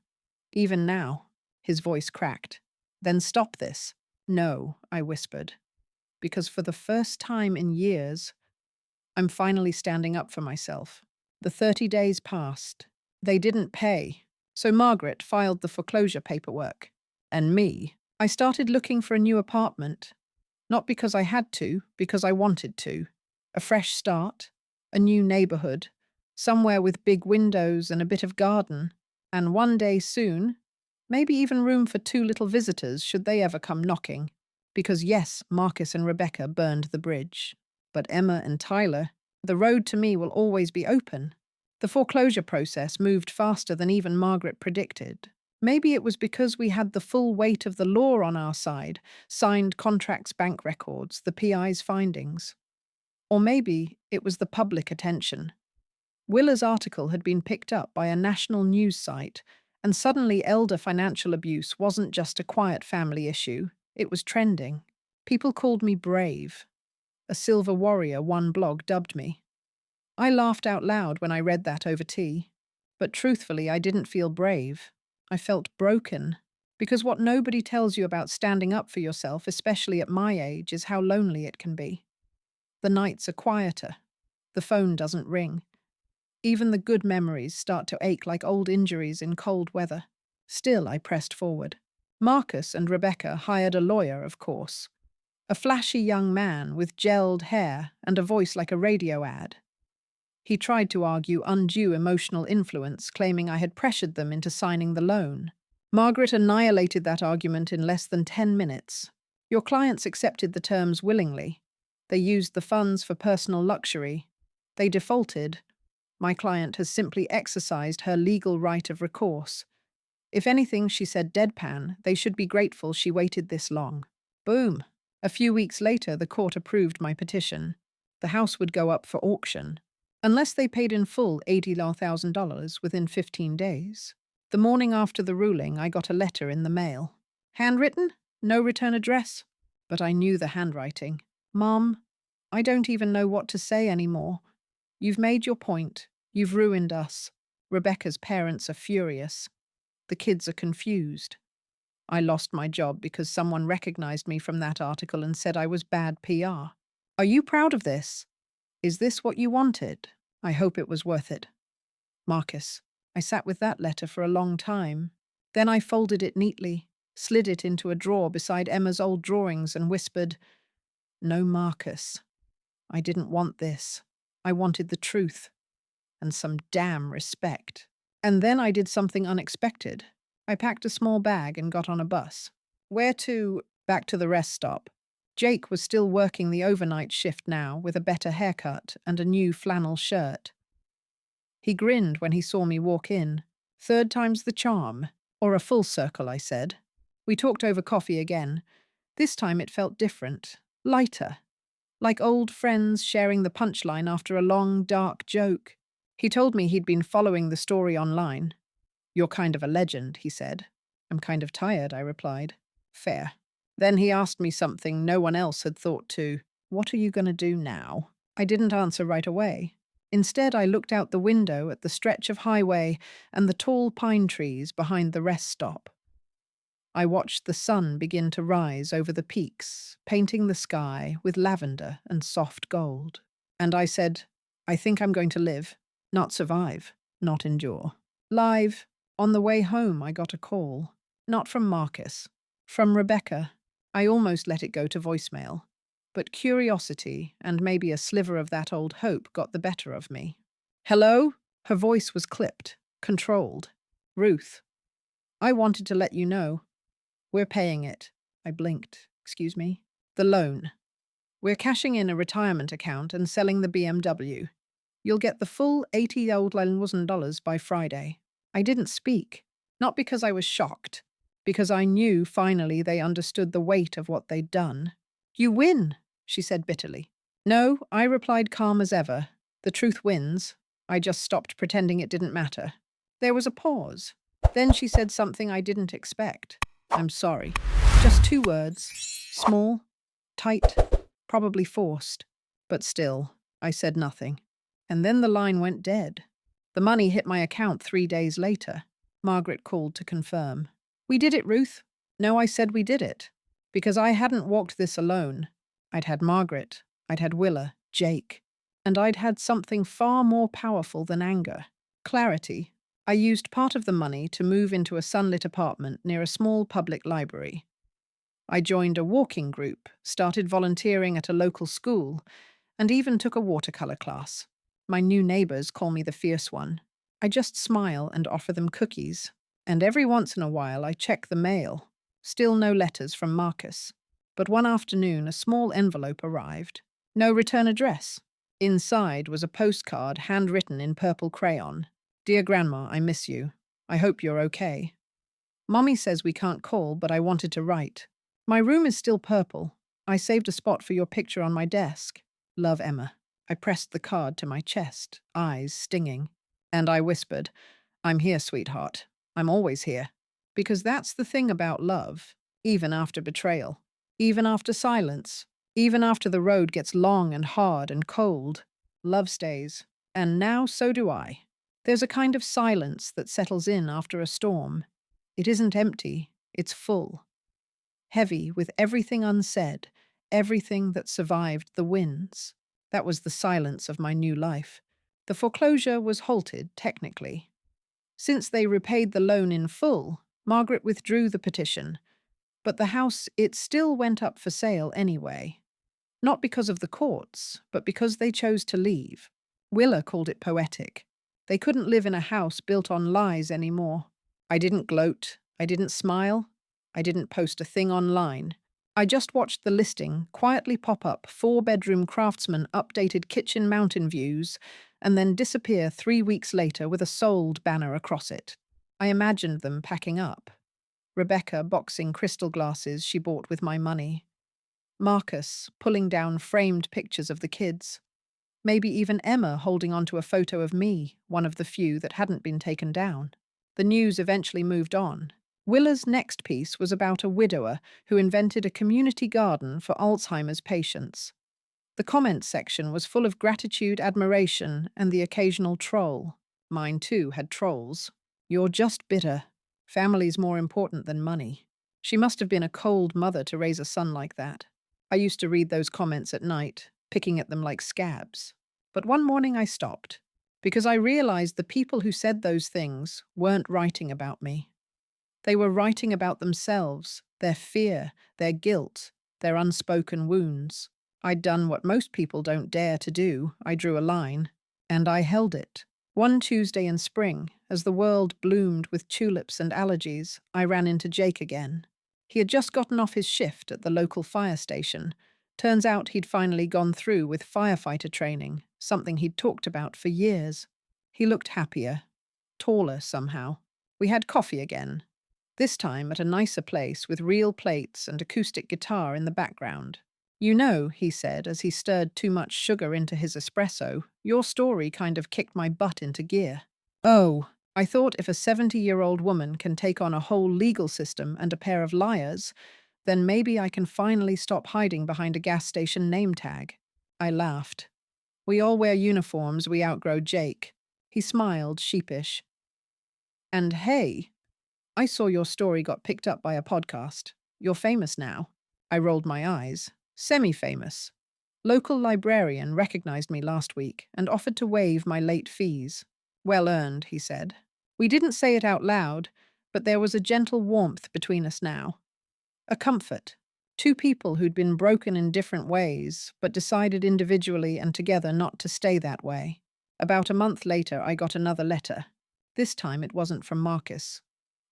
Even now." His voice cracked. "Then stop this." "No," I whispered. Because for the first time in years, I'm finally standing up for myself. The 30 days passed. They didn't pay. So Margaret filed the foreclosure paperwork. And me, I started looking for a new apartment. Not because I had to, because I wanted to. A fresh start, a new neighborhood, somewhere with big windows and a bit of garden. And one day soon, maybe even room for 2 little visitors should they ever come knocking. Because yes, Marcus and Rebecca burned the bridge. But Emma and Tyler, the road to me will always be open. The foreclosure process moved faster than even Margaret predicted. Maybe it was because we had the full weight of the law on our side, signed contracts, bank records, the PI's findings. Or maybe it was the public attention. Willa's article had been picked up by a national news site, and suddenly elder financial abuse wasn't just a quiet family issue, it was trending. People called me brave. A silver warrior, one blog dubbed me. I laughed out loud when I read that over tea. But truthfully, I didn't feel brave. I felt broken. Because what nobody tells you about standing up for yourself, especially at my age, is how lonely it can be. The nights are quieter. The phone doesn't ring. Even the good memories start to ache like old injuries in cold weather. Still, I pressed forward. Marcus and Rebecca hired a lawyer, of course. A flashy young man with gelled hair and a voice like a radio ad. He tried to argue undue emotional influence, claiming I had pressured them into signing the loan. Margaret annihilated that argument in less than 10 minutes. Your clients accepted the terms willingly. They used the funds for personal luxury. They defaulted. My client has simply exercised her legal right of recourse. If anything, she said deadpan, they should be grateful she waited this long. Boom. A few weeks later, the court approved my petition. The house would go up for auction. Unless they paid in full $80,000 within 15 days. The morning after the ruling, I got a letter in the mail. Handwritten? No return address? But I knew the handwriting. Mom, I don't even know what to say anymore. You've made your point. You've ruined us. Rebecca's parents are furious. The kids are confused. I lost my job because someone recognized me from that article and said I was bad PR. Are you proud of this? Is this what you wanted? I hope it was worth it. Marcus, I sat with that letter for a long time. Then I folded it neatly, slid it into a drawer beside Emma's old drawings and whispered, "No, Marcus. I didn't want this. I wanted the truth. And some damn respect." And then I did something unexpected. I packed a small bag and got on a bus. Where to? Back to the rest stop. Jake was still working the overnight shift now, with a better haircut and a new flannel shirt. He grinned when he saw me walk in. "Third time's the charm." Or a full circle, I said. We talked over coffee again. This time it felt different, lighter. Like old friends sharing the punchline after a long, dark joke. He told me he'd been following the story online. "You're kind of a legend," he said. "I'm kind of tired," I replied. "Fair." Then he asked me something no one else had thought to. "What are you going to do now?" I didn't answer right away. Instead, I looked out the window at the stretch of highway and the tall pine trees behind the rest stop. I watched the sun begin to rise over the peaks, painting the sky with lavender and soft gold. And I said, I think I'm going to live, not survive, not endure. Live, on the way home, I got a call. Not from Marcus, from Rebecca. I almost let it go to voicemail. But curiosity and maybe a sliver of that old hope got the better of me. "Hello?" Her voice was clipped, controlled. "Ruth, I wanted to let you know. We're paying it." I blinked. "Excuse me?" "The loan. We're cashing in a retirement account and selling the BMW. You'll get the full $80,000 by Friday." I didn't speak, not because I was shocked, because I knew finally they understood the weight of what they'd done. "You win," she said bitterly. "No," I replied calm as ever. "The truth wins." I just stopped pretending it didn't matter. There was a pause. Then she said something I didn't expect. "I'm sorry." Just 2 words. Small, tight, probably forced. But still, I said nothing. And then the line went dead. The money hit my account 3 days later. Margaret called to confirm. "We did it, Ruth." No, I said we did it. Because I hadn't walked this alone. I'd had Margaret. I'd had Willa, Jake. And I'd had something far more powerful than anger. Clarity. I used part of the money to move into a sunlit apartment near a small public library. I joined a walking group, started volunteering at a local school, and even took a watercolor class. My new neighbors call me the fierce one. I just smile and offer them cookies. And every once in a while I check the mail. Still no letters from Marcus. But one afternoon a small envelope arrived. No return address. Inside was a postcard handwritten in purple crayon. "Dear Grandma, I miss you. I hope you're okay. Mommy says we can't call, but I wanted to write. My room is still purple. I saved a spot for your picture on my desk. Love, Emma." I pressed the card to my chest, eyes stinging. And I whispered, "I'm here, sweetheart. I'm always here." Because that's the thing about love, even after betrayal, even after silence, even after the road gets long and hard and cold, love stays. And now so do I. There's a kind of silence that settles in after a storm. It isn't empty, it's full. Heavy with everything unsaid, everything that survived the winds. That was the silence of my new life. The foreclosure was halted, technically. Since they repaid the loan in full, Margaret withdrew the petition. But the house, it still went up for sale anyway. Not because of the courts, but because they chose to leave. Willa called it poetic. They couldn't live in a house built on lies anymore. I didn't gloat. I didn't smile. I didn't post a thing online. I just watched the listing quietly pop up 4-bedroom craftsman updated kitchen mountain views and then disappear 3 weeks later with a sold banner across it. I imagined them packing up. Rebecca boxing crystal glasses she bought with my money. Marcus pulling down framed pictures of the kids. Maybe even Emma holding onto a photo of me, one of the few that hadn't been taken down. The news eventually moved on. Willa's next piece was about a widower who invented a community garden for Alzheimer's patients. The comments section was full of gratitude, admiration, and the occasional troll. Mine too had trolls. "You're just bitter. Family's more important than money." She must have been a cold mother to raise a son like that. I used to read those comments at night, picking at them like scabs. But one morning I stopped, because I realized the people who said those things weren't writing about me. They were writing about themselves, their fear, their guilt, their unspoken wounds. I'd done what most people don't dare to do. I drew a line, and I held it. One Tuesday in spring, as the world bloomed with tulips and allergies, I ran into Jake again. He had just gotten off his shift at the local fire station. Turns out he'd finally gone through with firefighter training, something he'd talked about for years. He looked happier, taller somehow. We had coffee again. This time at a nicer place with real plates and acoustic guitar in the background. "You know," he said as he stirred too much sugar into his espresso, "your story kind of kicked my butt into gear." Oh, I thought if a 70-year-old woman can take on a whole legal system and a pair of liars, then maybe I can finally stop hiding behind a gas station name tag. I laughed. "We all wear uniforms, we outgrow Jake." He smiled, sheepish. "And hey, I saw your story got picked up by a podcast. You're famous now." I rolled my eyes. Semi-famous. Local librarian recognized me last week and offered to waive my late fees. "Well earned," he said. We didn't say it out loud, but there was a gentle warmth between us now. A comfort. Two people who'd been broken in different ways, but decided individually and together not to stay that way. About a month later, I got another letter. This time it wasn't from Marcus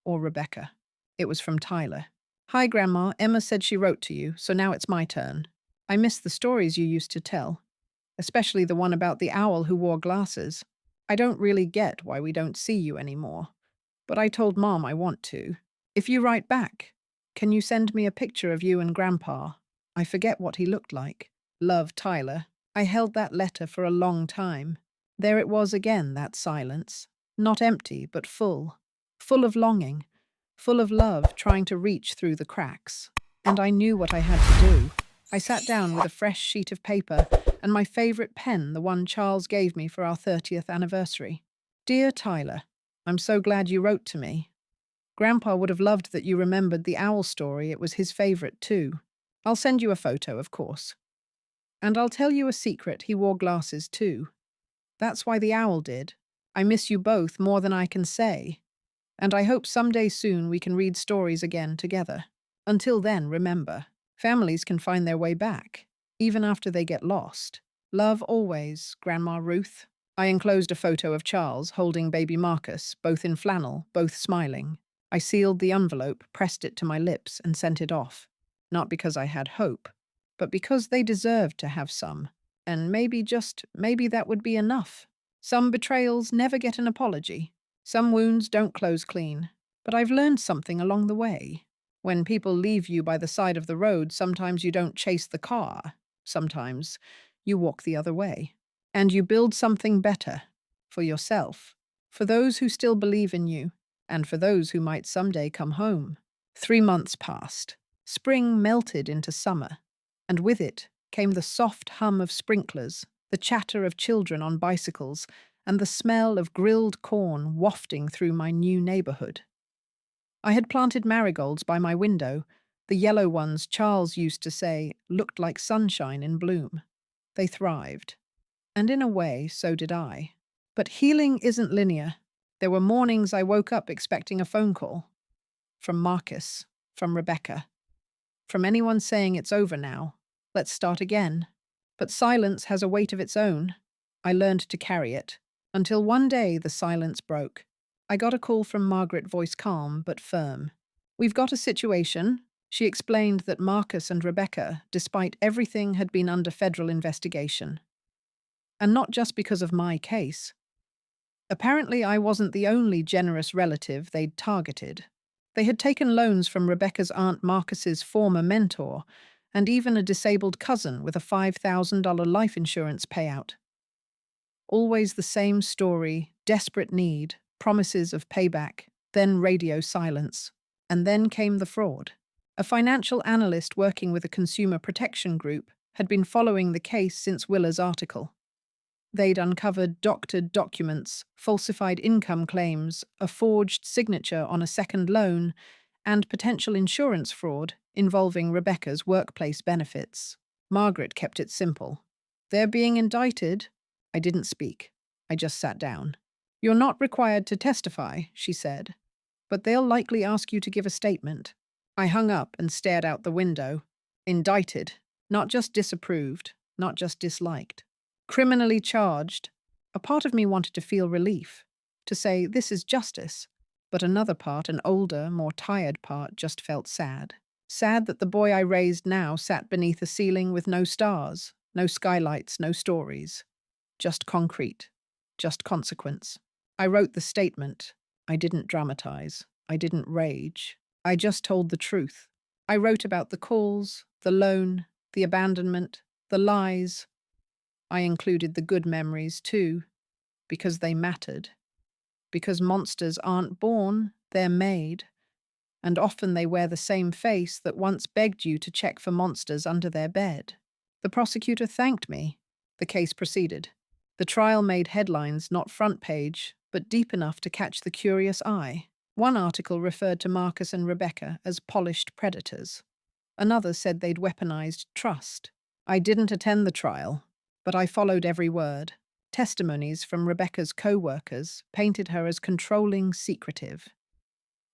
or Rebecca. It was from Tyler. "Hi, Grandma. Emma said she wrote to you, so now it's my turn. I miss the stories you used to tell, especially the one about the owl who wore glasses. I don't really get why we don't see you anymore, but I told Mom I want to. If you write back, can you send me a picture of you and Grandpa? I forget what he looked like. Love, Tyler. I held that letter for a long time. There it was again, that silence. Not empty, but full. Full of longing. Full of love trying to reach through the cracks. And I knew what I had to do. I sat down with a fresh sheet of paper and my favorite pen, the one Charles gave me for our 30th anniversary. Dear Tyler, I'm so glad you wrote to me. Grandpa would have loved that you remembered the owl story. It was his favorite too. I'll send you a photo, of course. And I'll tell you a secret, he wore glasses too. That's why the owl did. I miss you both more than I can say. And I hope someday soon we can read stories again together. Until then, remember, families can find their way back, even after they get lost. Love always, Grandma Ruth. I enclosed a photo of Charles holding baby Marcus, both in flannel, both smiling. I sealed the envelope, pressed it to my lips, and sent it off. Not because I had hope, but because they deserved to have some. And maybe, just maybe, that would be enough. Some betrayals never get an apology. Some wounds don't close clean. But I've learned something along the way. When people leave you by the side of the road, sometimes you don't chase the car. Sometimes you walk the other way. And you build something better. For yourself. For those who still believe in you. And for those who might someday come home. 3 months passed. Spring melted into summer. And with it came the soft hum of sprinklers, the chatter of children on bicycles, and the smell of grilled corn wafting through my new neighborhood. I had planted marigolds by my window, the yellow ones Charles used to say looked like sunshine in bloom. They thrived. And in a way, so did I. But healing isn't linear. There were mornings I woke up expecting a phone call. From Marcus, from Rebecca, from anyone saying it's over now. Let's start again. But silence has a weight of its own. I learned to carry it. Until one day the silence broke. I got a call from Margaret, voice calm but firm. We've got a situation. She explained that Marcus and Rebecca, despite everything, had been under federal investigation. And not just because of my case. Apparently I wasn't the only generous relative they'd targeted. They had taken loans from Rebecca's Aunt Marcus's former mentor, and even a disabled cousin with a $5,000 life insurance payout. Always the same story, desperate need, promises of payback, then radio silence. And then came the fraud. A financial analyst working with a consumer protection group had been following the case since Willa's article. They'd uncovered doctored documents, falsified income claims, a forged signature on a second loan, and potential insurance fraud involving Rebecca's workplace benefits. Margaret kept it simple. They're being indicted. I didn't speak. I just sat down. You're not required to testify, she said, but they'll likely ask you to give a statement. I hung up and stared out the window. Indicted, not just disapproved, not just disliked. Criminally charged. A part of me wanted to feel relief, to say this is justice, but another part, an older, more tired part, just felt sad. Sad that the boy I raised now sat beneath a ceiling with no stars, no skylights, no stories. Just concrete. Just consequence. I wrote the statement. I didn't dramatize. I didn't rage. I just told the truth. I wrote about the calls, the loan, the abandonment, the lies. I included the good memories too, because they mattered. Because monsters aren't born, they're made. And often they wear the same face that once begged you to check for monsters under their bed. The prosecutor thanked me. The case proceeded. The trial made headlines, not front page, but deep enough to catch the curious eye. One article referred to Marcus and Rebecca as polished predators. Another said they'd weaponized trust. I didn't attend the trial, but I followed every word. Testimonies from Rebecca's co-workers painted her as controlling, secretive.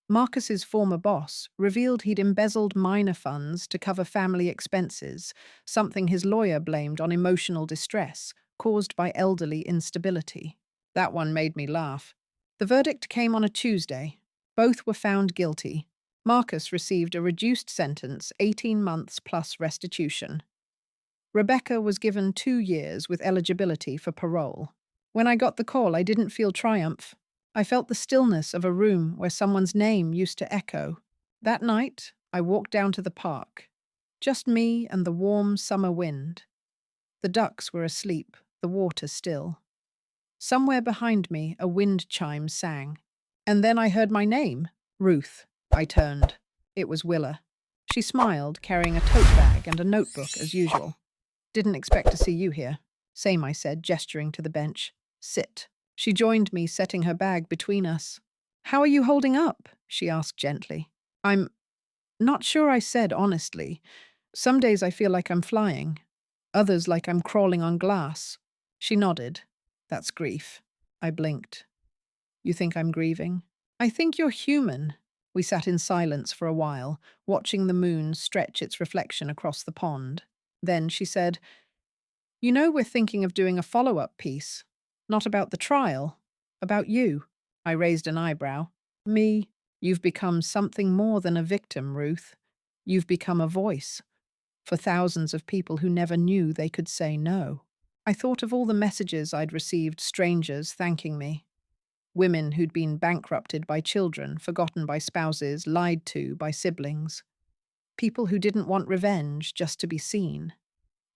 Marcus's former boss revealed he'd embezzled minor funds to cover family expenses, something his lawyer blamed on emotional distress caused by elderly instability. That one made me laugh. The verdict came on a Tuesday. Both were found guilty. Marcus received a reduced sentence, 18 months plus restitution. Rebecca was given 2 years with eligibility for parole. When I got the call, I didn't feel triumph. I felt the stillness of a room where someone's name used to echo. That night, I walked down to the park. Just me and the warm summer wind. The ducks were asleep, the water still. Somewhere behind me, a wind chime sang. And then I heard my name, Ruth. I turned. It was Willa. She smiled, carrying a tote bag and a notebook as usual. Didn't expect to see you here. Same, I said, gesturing to the bench. Sit. She joined me, setting her bag between us. How are you holding up? She asked gently. I'm not sure, I said honestly. Some days I feel like I'm flying. Others like I'm crawling on glass. She nodded. That's grief. I blinked. You think I'm grieving? I think you're human. We sat in silence for a while, watching the moon stretch its reflection across the pond. Then she said, You know, we're thinking of doing a follow-up piece. Not about the trial, about you. I raised an eyebrow. Me? You've become something more than a victim, Ruth. You've become a voice for thousands of people who never knew they could say no. I thought of all the messages I'd received, strangers thanking me. Women who'd been bankrupted by children, forgotten by spouses, lied to by siblings. People who didn't want revenge, just to be seen,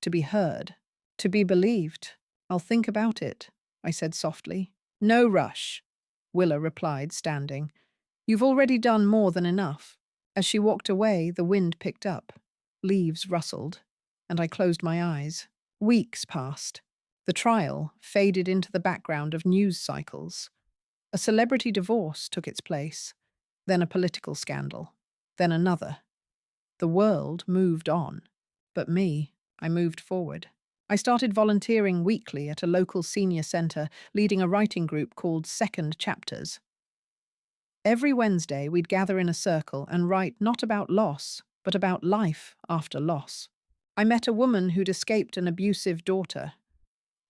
to be heard, to be believed. I'll think about it, I said softly. No rush, Willa replied, standing. You've already done more than enough. As she walked away, the wind picked up. Leaves rustled, and I closed my eyes. Weeks passed. The trial faded into the background of news cycles. A celebrity divorce took its place, then a political scandal, then another. The world moved on, but me, I moved forward. I started volunteering weekly at a local senior centre, leading a writing group called Second Chapters. Every Wednesday, we'd gather in a circle and write not about loss, but about life after loss. I met a woman who'd escaped an abusive daughter,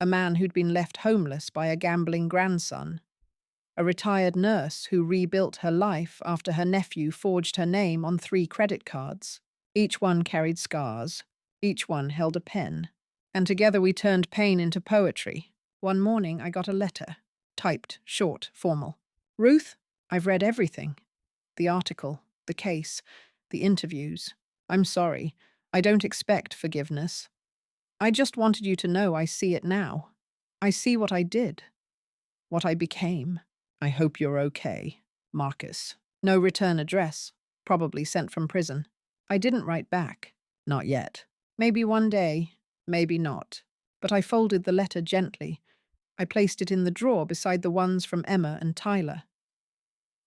a man who'd been left homeless by a gambling grandson, a retired nurse who rebuilt her life after her nephew forged her name on 3 credit cards. Each one carried scars, each one held a pen, and together we turned pain into poetry. One morning I got a letter, typed, short, formal. Ruth, I've read everything. The article, the case, the interviews. I'm sorry. I don't expect forgiveness. I just wanted you to know I see it now. I see what I did, what I became. I hope you're okay, Marcus. No return address, probably sent from prison. I didn't write back. Not yet. Maybe one day, maybe not. But I folded the letter gently. I placed it in the drawer beside the ones from Emma and Tyler.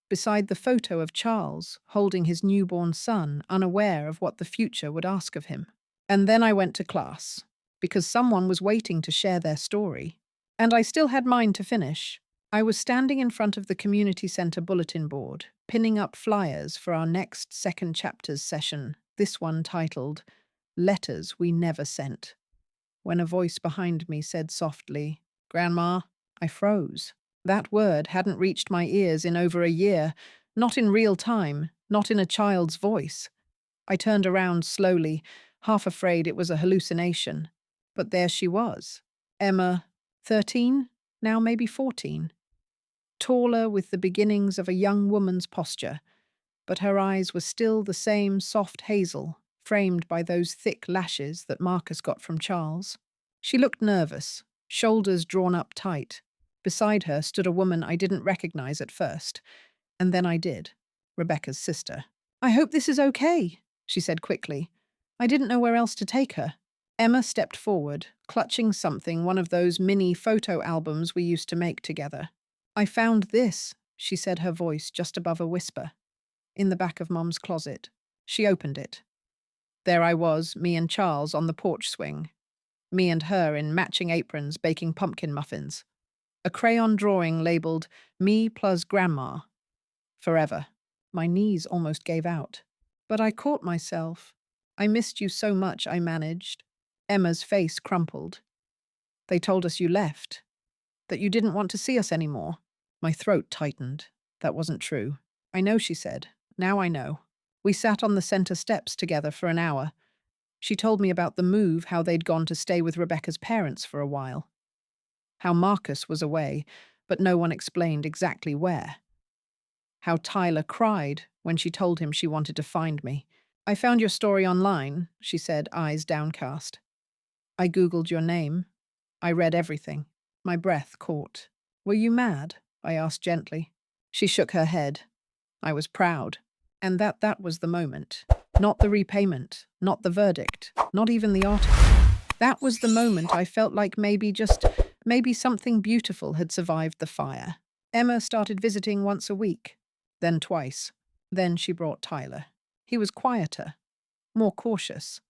Beside the photo of Charles, holding his newborn son, unaware of what the future would ask of him. And then I went to class, because someone was waiting to share their story. And I still had mine to finish. I was standing in front of the community center bulletin board, pinning up flyers for our next Second Chapters session, this one titled, Letters We Never Sent. When a voice behind me said softly, Grandma, I froze. That word hadn't reached my ears in over a year, not in real time, not in a child's voice. I turned around slowly, half afraid it was a hallucination. But there she was. Emma, 13, now maybe 14. Taller, with the beginnings of a young woman's posture, but her eyes were still the same soft hazel, framed by those thick lashes that Marcus got from Charles. She looked nervous, shoulders drawn up tight. Beside her stood a woman I didn't recognize at first, and then I did, Rebecca's sister. I hope this is okay, she said quickly. I didn't know where else to take her. Emma stepped forward, clutching something, one of those mini photo albums we used to make together. I found this, she said, her voice just above a whisper, in the back of Mom's closet. She opened it. There I was, me and Charles on the porch swing. Me and her in matching aprons baking pumpkin muffins. A crayon drawing labeled, Me plus Grandma. Forever. My knees almost gave out. But I caught myself. I missed you so much, I managed. Emma's face crumpled. They told us you left. That you didn't want to see us anymore. My throat tightened. That wasn't true. I know, she said. Now I know. We sat on the center steps together for an hour. She told me about the move, how they'd gone to stay with Rebecca's parents for a while. How Marcus was away, but no one explained exactly where. how Tyler cried when she told him she wanted to find me. I found your story online, she said, eyes downcast. I Googled your name. I read everything. My breath caught. Were you mad? I asked gently. She shook her head. I was proud. And that was the moment. Not the repayment, not the verdict, not even the article. That was the moment I felt like maybe something beautiful had survived the fire. Emma started visiting once a week, then twice. Then she brought Tyler. He was quieter, more cautious.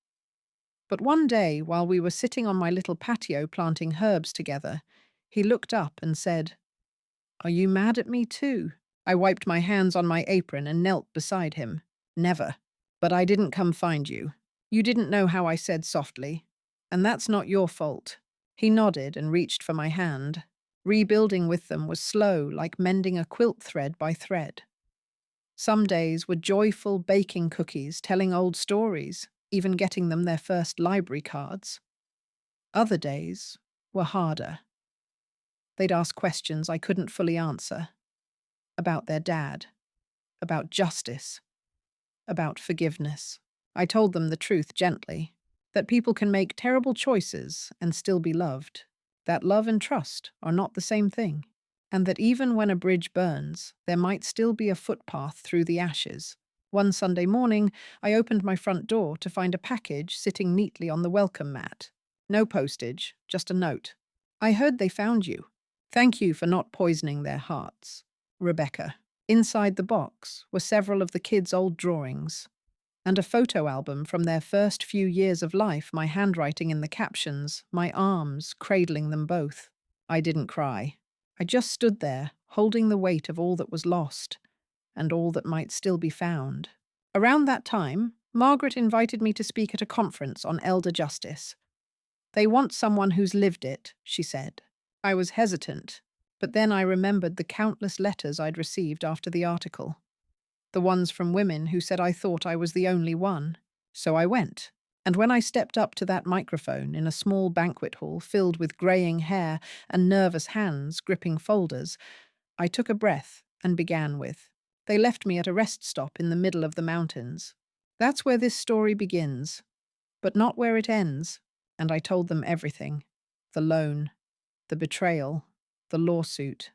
But one day, while we were sitting on my little patio planting herbs together, he looked up and said, "Are you mad at me too?" I wiped my hands on my apron and knelt beside him. Never. But I didn't come find you. You didn't know how I said softly. And that's not your fault. He nodded and reached for my hand. Rebuilding with them was slow, like mending a quilt thread by thread. Some days were joyful baking cookies, telling old stories, even getting them their first library cards. Other days were harder. They'd ask questions I couldn't fully answer. About their dad. About justice. About forgiveness. I told them the truth gently. That people can make terrible choices and still be loved. That love and trust are not the same thing. And that even when a bridge burns, there might still be a footpath through the ashes. One Sunday morning, I opened my front door to find a package sitting neatly on the welcome mat. No postage, just a note. I heard they found you. Thank you for not poisoning their hearts. Rebecca. Inside the box were several of the kids' old drawings and a photo album from their first few years of life, my handwriting in the captions, my arms cradling them both. I didn't cry. I just stood there, holding the weight of all that was lost and all that might still be found. Around that time, Margaret invited me to speak at a conference on elder justice. They want someone who's lived it, she said. I was hesitant, but then I remembered the countless letters I'd received after the article. The ones from women who said I thought I was the only one. So I went. And when I stepped up to that microphone in a small banquet hall filled with greying hair and nervous hands gripping folders, I took a breath and began with, "They left me at a rest stop in the middle of the mountains. That's where this story begins, but not where it ends." And I told them everything. The loan, the betrayal, the lawsuit,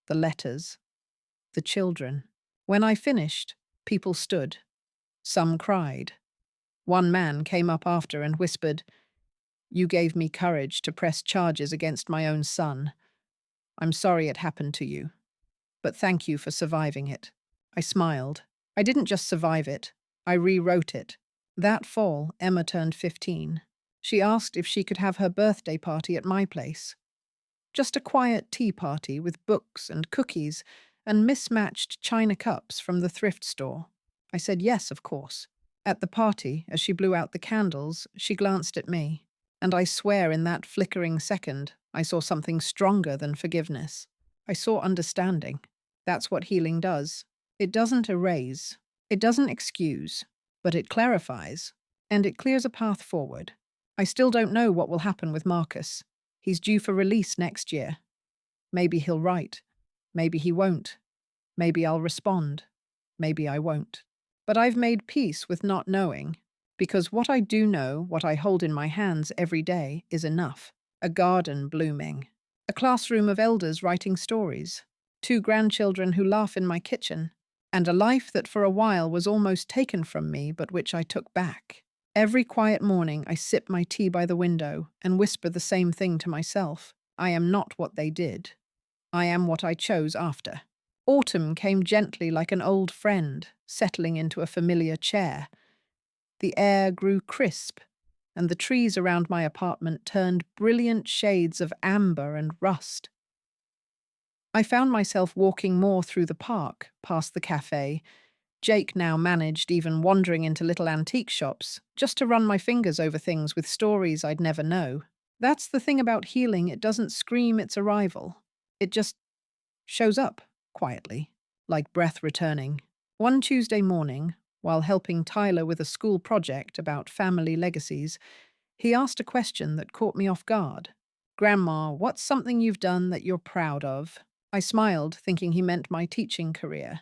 the letters, the children. When I finished, people stood. Some cried. One man came up after and whispered, "You gave me courage to press charges against my own son. I'm sorry it happened to you, but thank you for surviving it." I smiled. I didn't just survive it, I rewrote it. That fall, Emma turned 15. She asked if she could have her birthday party at my place. Just a quiet tea party with books and cookies and mismatched china cups from the thrift store. I said yes, of course. At the party, as she blew out the candles, she glanced at me, and I swear in that flickering second, I saw something stronger than forgiveness. I saw understanding. That's what healing does. It doesn't erase, it doesn't excuse, but it clarifies, and it clears a path forward. I still don't know what will happen with Marcus. He's due for release next year. Maybe he'll write. Maybe he won't. Maybe I'll respond. Maybe I won't. But I've made peace with not knowing, because what I do know, what I hold in my hands every day, is enough. A garden blooming. A classroom of elders writing stories. 2 grandchildren who laugh in my kitchen. And a life that for a while was almost taken from me, but which I took back. Every quiet morning I sip my tea by the window and whisper the same thing to myself. I am not what they did. I am what I chose after. Autumn came gently like an old friend, settling into a familiar chair. The air grew crisp, and the trees around my apartment turned brilliant shades of amber and rust. I found myself walking more through the park, past the cafe. Jake now managed even wandering into little antique shops, just to run my fingers over things with stories I'd never know. That's the thing about healing, it doesn't scream its arrival. It just shows up, quietly, like breath returning. One Tuesday morning, while helping Tyler with a school project about family legacies, he asked a question that caught me off guard. "Grandma, what's something you've done that you're proud of?" I smiled, thinking he meant my teaching career.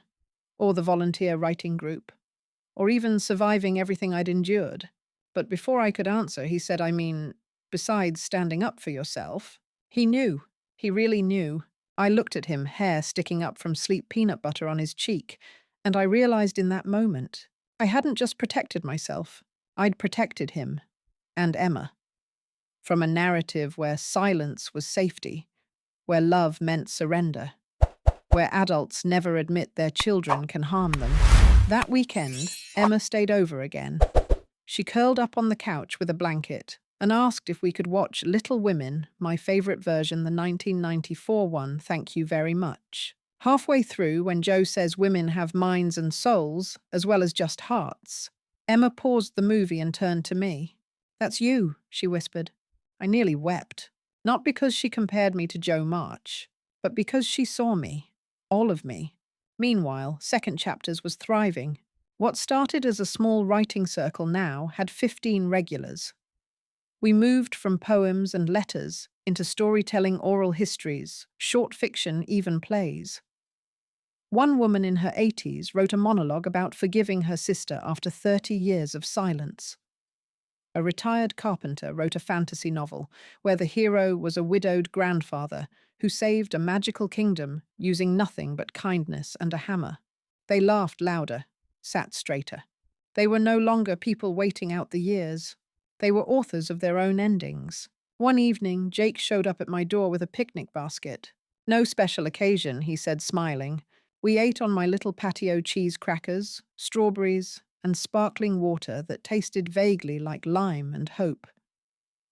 or the volunteer writing group, or even surviving everything I'd endured. But before I could answer, he said, besides standing up for yourself. He knew. He really knew. I looked at him, hair sticking up from sleep peanut butter on his cheek, and I realized in that moment I hadn't just protected myself, I'd protected him and Emma from a narrative where silence was safety, where love meant surrender, where adults never admit their children can harm them. That weekend, Emma stayed over again. She curled up on the couch with a blanket and asked if we could watch Little Women, my favorite version, the 1994 one, thank you very much. Halfway through, when Joe says women have minds and souls, as well as just hearts, Emma paused the movie and turned to me. That's you, she whispered. I nearly wept. Not because she compared me to Joe March, but because she saw me. All of me. Meanwhile, Second Chapters was thriving. What started as a small writing circle now had 15 regulars. We moved from poems and letters into storytelling, oral histories, short fiction, even plays. One woman in her 80s wrote a monologue about forgiving her sister after 30 years of silence. A retired carpenter wrote a fantasy novel where the hero was a widowed grandfather who saved a magical kingdom using nothing but kindness and a hammer. They laughed louder, sat straighter. They were no longer people waiting out the years. They were authors of their own endings. One evening, Jake showed up at my door with a picnic basket. No special occasion, he said, smiling. We ate on my little patio cheese crackers, strawberries, and sparkling water that tasted vaguely like lime and hope.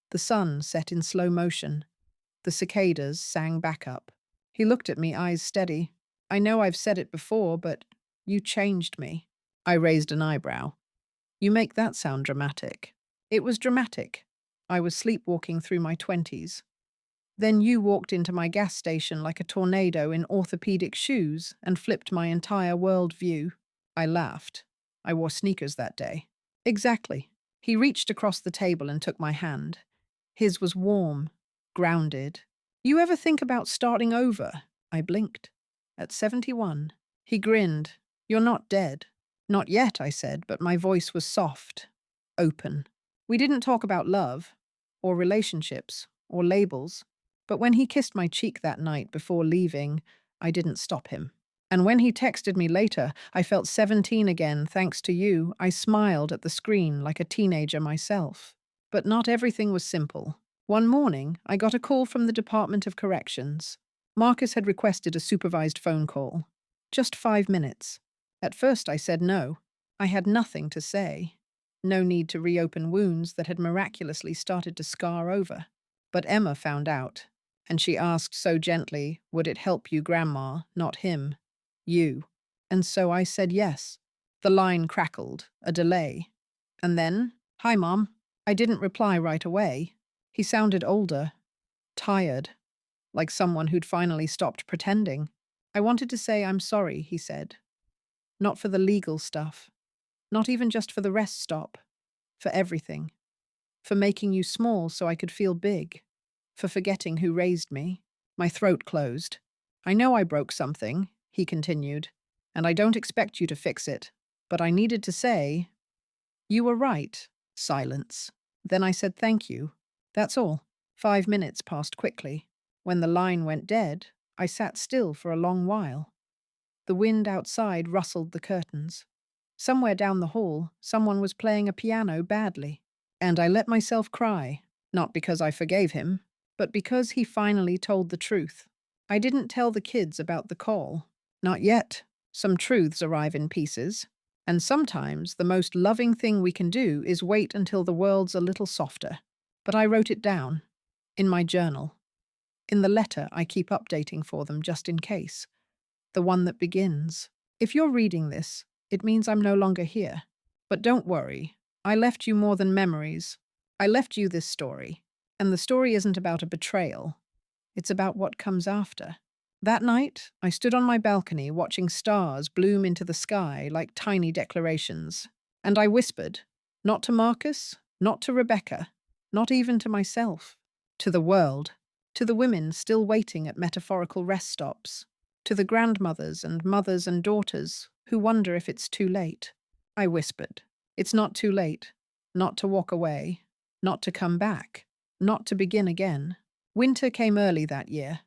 The sun set in slow motion. The cicadas sang back up. He looked at me, eyes steady. I know I've said it before, but you changed me. I raised an eyebrow. You make that sound dramatic. It was dramatic. I was sleepwalking through my 20s. Then you walked into my gas station like a tornado in orthopedic shoes and flipped my entire worldview. I laughed. I wore sneakers that day. Exactly. He reached across the table and took my hand. His was warm, grounded. You ever think about starting over? I blinked. At 71. He grinned. You're not dead. Not yet, I said, but my voice was soft, open. We didn't talk about love, or relationships, or labels. But when he kissed my cheek that night before leaving, I didn't stop him. And when he texted me later, I felt 17 again, thanks to you. I smiled at the screen like a teenager myself. But not everything was simple. One morning, I got a call from the Department of Corrections. Marcus had requested a supervised phone call. Just 5 minutes. At first I said no. I had nothing to say. No need to reopen wounds that had miraculously started to scar over. But Emma found out, and she asked so gently, would it help you, Grandma, not him? You. And so I said yes. The line crackled, a delay. And then, hi, Mom. I didn't reply right away. He sounded older, tired, like someone who'd finally stopped pretending. I wanted to say I'm sorry, he said. Not for the legal stuff. Not even just for the rest stop. For everything. For making you small so I could feel big. For forgetting who raised me. My throat closed. I know I broke something, he continued, and I don't expect you to fix it. But I needed to say, you were right. Silence. Then I said thank you. That's all. 5 minutes passed quickly. When the line went dead, I sat still for a long while. The wind outside rustled the curtains. Somewhere down the hall, someone was playing a piano badly. And I let myself cry, not because I forgave him, but because he finally told the truth. I didn't tell the kids about the call. Not yet. Some truths arrive in pieces. And sometimes the most loving thing we can do is wait until the world's a little softer. But I wrote it down. In my journal. In the letter I keep updating for them just in case. The one that begins. If you're reading this, it means I'm no longer here. But don't worry. I left you more than memories. I left you this story. And the story isn't about a betrayal. It's about what comes after. That night, I stood on my balcony watching stars bloom into the sky like tiny declarations. And I whispered, not to Marcus, not to Rebecca, not even to myself, to the world, to the women still waiting at metaphorical rest stops, to the grandmothers and mothers and daughters who wonder if it's too late. I whispered, "It's not too late. Not to walk away. Not to come back. Not to begin again." Winter came early that year.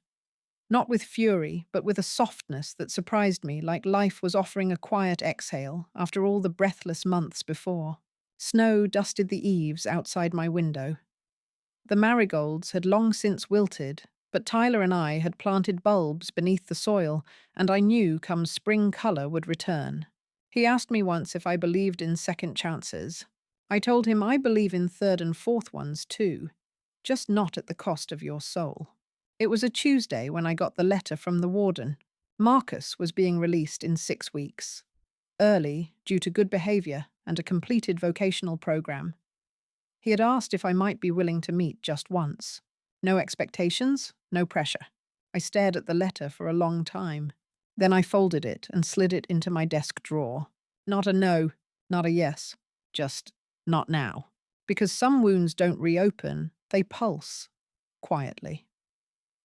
Not with fury, but with a softness that surprised me, like life was offering a quiet exhale after all the breathless months before. Snow dusted the eaves outside my window. The marigolds had long since wilted, but Tyler and I had planted bulbs beneath the soil, and I knew come spring colour would return. He asked me once if I believed in second chances. I told him I believe in third and fourth ones too, just not at the cost of your soul. It was a Tuesday when I got the letter from the warden. Marcus was being released in 6 weeks. Early, due to good behaviour and a completed vocational program. He had asked if I might be willing to meet just once. No expectations, no pressure. I stared at the letter for a long time. Then I folded it and slid it into my desk drawer. Not a no, not a yes, just not now. Because some wounds don't reopen, they pulse, quietly.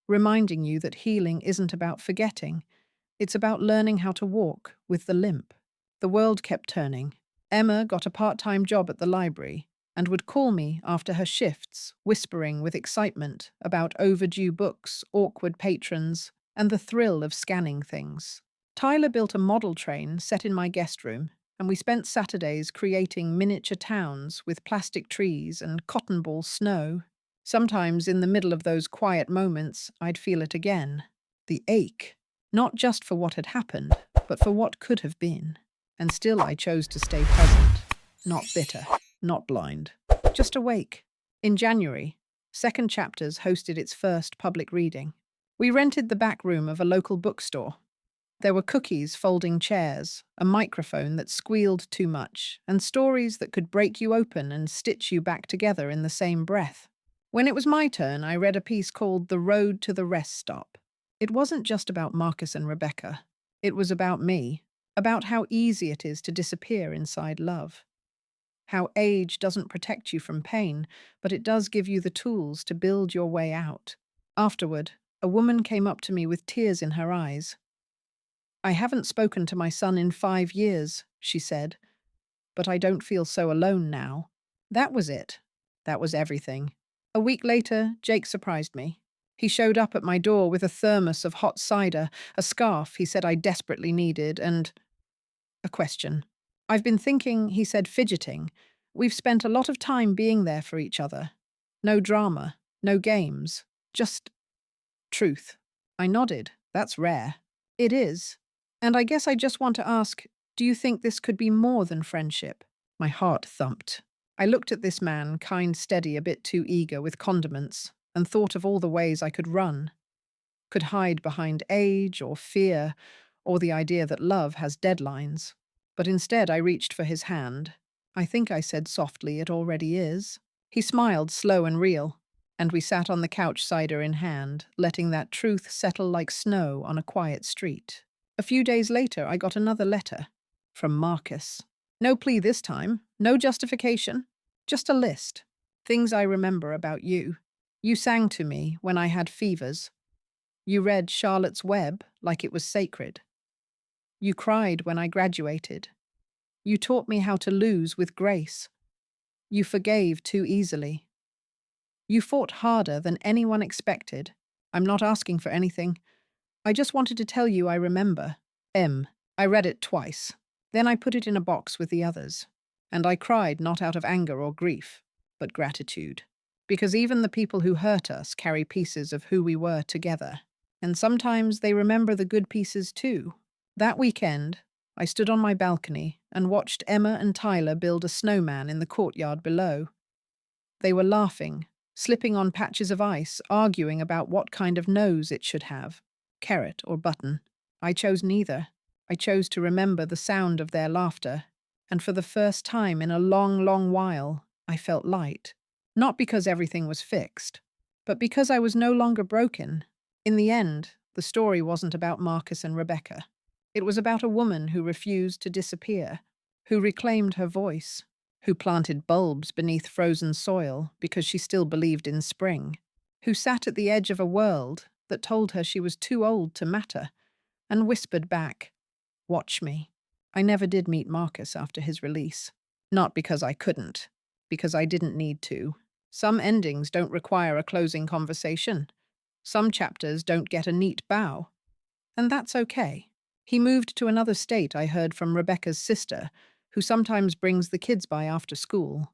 Reminding you that healing isn't about forgetting, it's about learning how to walk with the limp. The world kept turning. Emma got a part-time job at the library and would call me after her shifts, whispering with excitement about overdue books, awkward patrons, and the thrill of scanning things. Tyler built a model train set in my guest room, and we spent Saturdays creating miniature towns with plastic trees and cotton ball snow. Sometimes in the middle of those quiet moments, I'd feel it again. The ache, not just for what had happened, but for what could have been. And still I chose to stay present, not bitter, not blind, just awake. In January, Second Chapters hosted its first public reading. We rented the back room of a local bookstore. There were cookies, folding chairs, a microphone that squealed too much, and stories that could break you open and stitch you back together in the same breath. When it was my turn, I read a piece called The Road to the Rest Stop. It wasn't just about Marcus and Rebecca. It was about me, about how easy it is to disappear inside love. How age doesn't protect you from pain, but it does give you the tools to build your way out. Afterward, a woman came up to me with tears in her eyes. "I haven't spoken to my son in 5 years," she said, "but I don't feel so alone now." That was it. That was everything. A week later, Jake surprised me. He showed up at my door with a thermos of hot cider, a scarf he said I desperately needed, and a question. "I've been thinking," he said, fidgeting. "We've spent a lot of time being there for each other. No drama, no games, just truth." I nodded. "That's rare." "It is. And I guess I just want to ask, do you think this could be more than friendship?" My heart thumped. I looked at this man, kind, steady, a bit too eager with condiments, and thought of all the ways I could run. Could hide behind age or fear, or the idea that love has deadlines. But instead I reached for his hand. "I think I said softly, it already is." He smiled, slow and real, and we sat on the couch, cider in hand, letting that truth settle like snow on a quiet street. A few days later, I got another letter. From Marcus. No plea this time, no justification, just a list. Things I remember about you. You sang to me when I had fevers. You read Charlotte's Web like it was sacred. You cried when I graduated. You taught me how to lose with grace. You forgave too easily. You fought harder than anyone expected. I'm not asking for anything. I just wanted to tell you I remember. I read it twice. Then I put it in a box with the others. And I cried not out of anger or grief, but gratitude. Because even the people who hurt us carry pieces of who we were together. And sometimes they remember the good pieces too. That weekend, I stood on my balcony and watched Emma and Tyler build a snowman in the courtyard below. They were laughing, slipping on patches of ice, arguing about what kind of nose it should have, carrot or button. I chose neither. I chose to remember the sound of their laughter, and for the first time in a long, long while, I felt light. Not because everything was fixed, but because I was no longer broken. In the end, the story wasn't about Marcus and Rebecca. It was about a woman who refused to disappear, who reclaimed her voice, who planted bulbs beneath frozen soil because she still believed in spring, who sat at the edge of a world that told her she was too old to matter, and whispered back, "Watch me." I never did meet Marcus after his release. Not because I couldn't, because I didn't need to. Some endings don't require a closing conversation. Some chapters don't get a neat bow. And that's okay. He moved to another state, I heard from Rebecca's sister, who sometimes brings the kids by after school.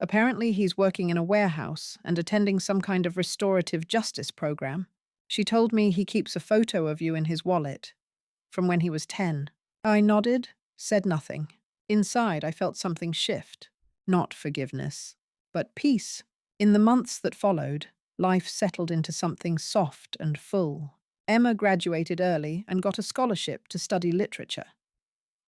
Apparently, he's working in a warehouse and attending some kind of restorative justice program. She told me he keeps a photo of you in his wallet, from when he was 10. I nodded, said nothing. Inside, I felt something shift. Not forgiveness, but peace. In the months that followed, life settled into something soft and full. Emma graduated early and got a scholarship to study literature.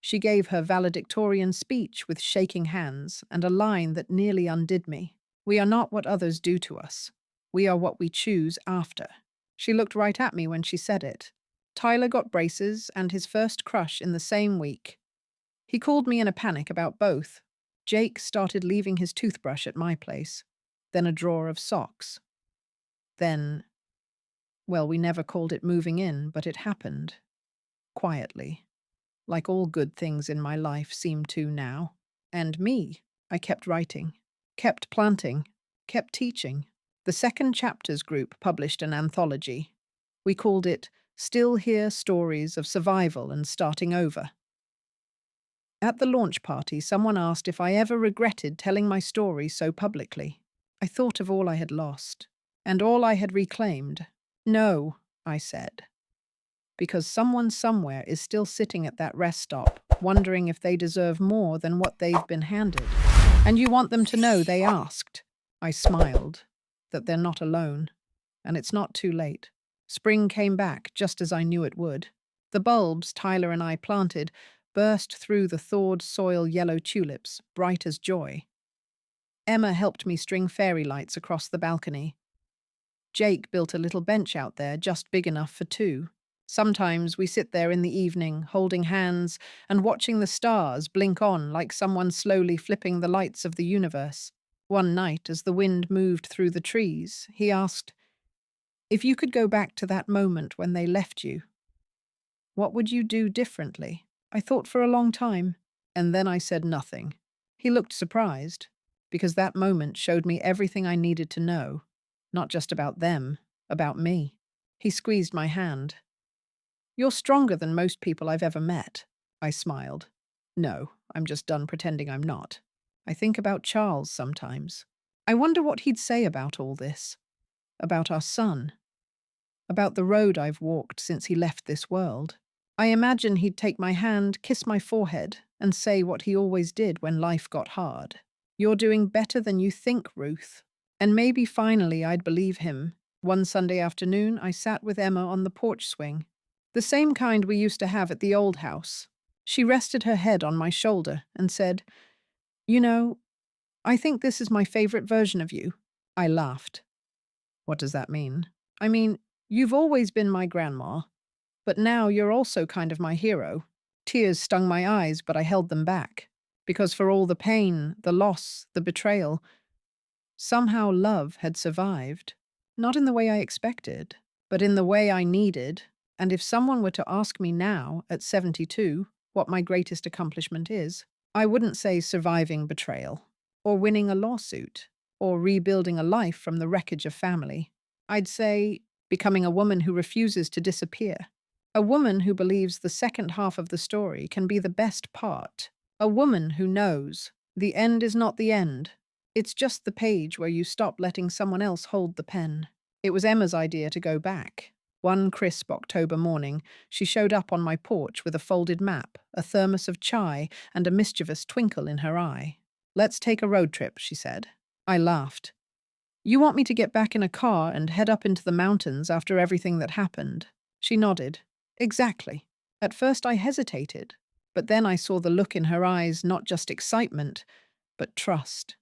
She gave her valedictorian speech with shaking hands and a line that nearly undid me. We are not what others do to us. We are what we choose after. She looked right at me when she said it. Tyler got braces and his first crush in the same week. He called me in a panic about both. Jake started leaving his toothbrush at my place, then a drawer of socks. Then, well, we never called it moving in, but it happened. Quietly. Like all good things in my life seem to now. And me. I kept writing, kept planting, kept teaching. The Second Chapters group published an anthology. We called it Still Here Stories of Survival and Starting Over. At the launch party, someone asked if I ever regretted telling my story so publicly. I thought of all I had lost, and all I had reclaimed. No, I said. Because someone somewhere is still sitting at that rest stop, wondering if they deserve more than what they've been handed. And you want them to know they asked. I smiled, that they're not alone. And it's not too late. Spring came back just as I knew it would. The bulbs Tyler and I planted burst through the thawed soil yellow tulips, bright as joy. Emma helped me string fairy lights across the balcony. Jake built a little bench out there just big enough for two. Sometimes we sit there in the evening, holding hands and watching the stars blink on like someone slowly flipping the lights of the universe. One night, as the wind moved through the trees, he asked, "If you could go back to that moment when they left you, what would you do differently?" I thought for a long time, and then I said nothing. He looked surprised, because that moment showed me everything I needed to know, not just about them, about me. He squeezed my hand. "You're stronger than most people I've ever met." I smiled. "No, I'm just done pretending I'm not. I think about Charles sometimes. I wonder what he'd say about all this. About our son. About the road I've walked since he left this world. I imagine he'd take my hand, kiss my forehead, and say what he always did when life got hard. You're doing better than you think, Ruth." And maybe finally I'd believe him. One Sunday afternoon, I sat with Emma on the porch swing. The same kind we used to have at the old house. She rested her head on my shoulder and said, "You know, I think this is my favorite version of you." I laughed. "What does that mean?" "I mean, you've always been my grandma, but now you're also kind of my hero." Tears stung my eyes, but I held them back. Because for all the pain, the loss, the betrayal, somehow love had survived. Not in the way I expected, but in the way I needed. And if someone were to ask me now, at 72, what my greatest accomplishment is, I wouldn't say surviving betrayal, or winning a lawsuit, or rebuilding a life from the wreckage of family. I'd say becoming a woman who refuses to disappear. A woman who believes the second half of the story can be the best part. A woman who knows the end is not the end. It's just the page where you stop letting someone else hold the pen. It was Emma's idea to go back. One crisp October morning, she showed up on my porch with a folded map, a thermos of chai, and a mischievous twinkle in her eye. "Let's take a road trip," she said. I laughed. "You want me to get back in a car and head up into the mountains after everything that happened?" She nodded. "Exactly." At first I hesitated, but then I saw the look in her eyes, not just excitement, but trust.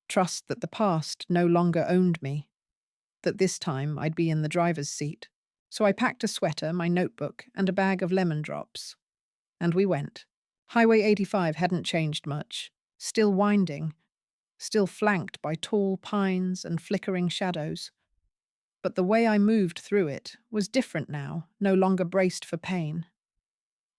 Trust that the past no longer owned me, that this time I'd be in the driver's seat. So I packed a sweater, my notebook, and a bag of lemon drops. And we went. Highway 85 hadn't changed much. Still winding. Still flanked by tall pines and flickering shadows. But the way I moved through it was different now, no longer braced for pain.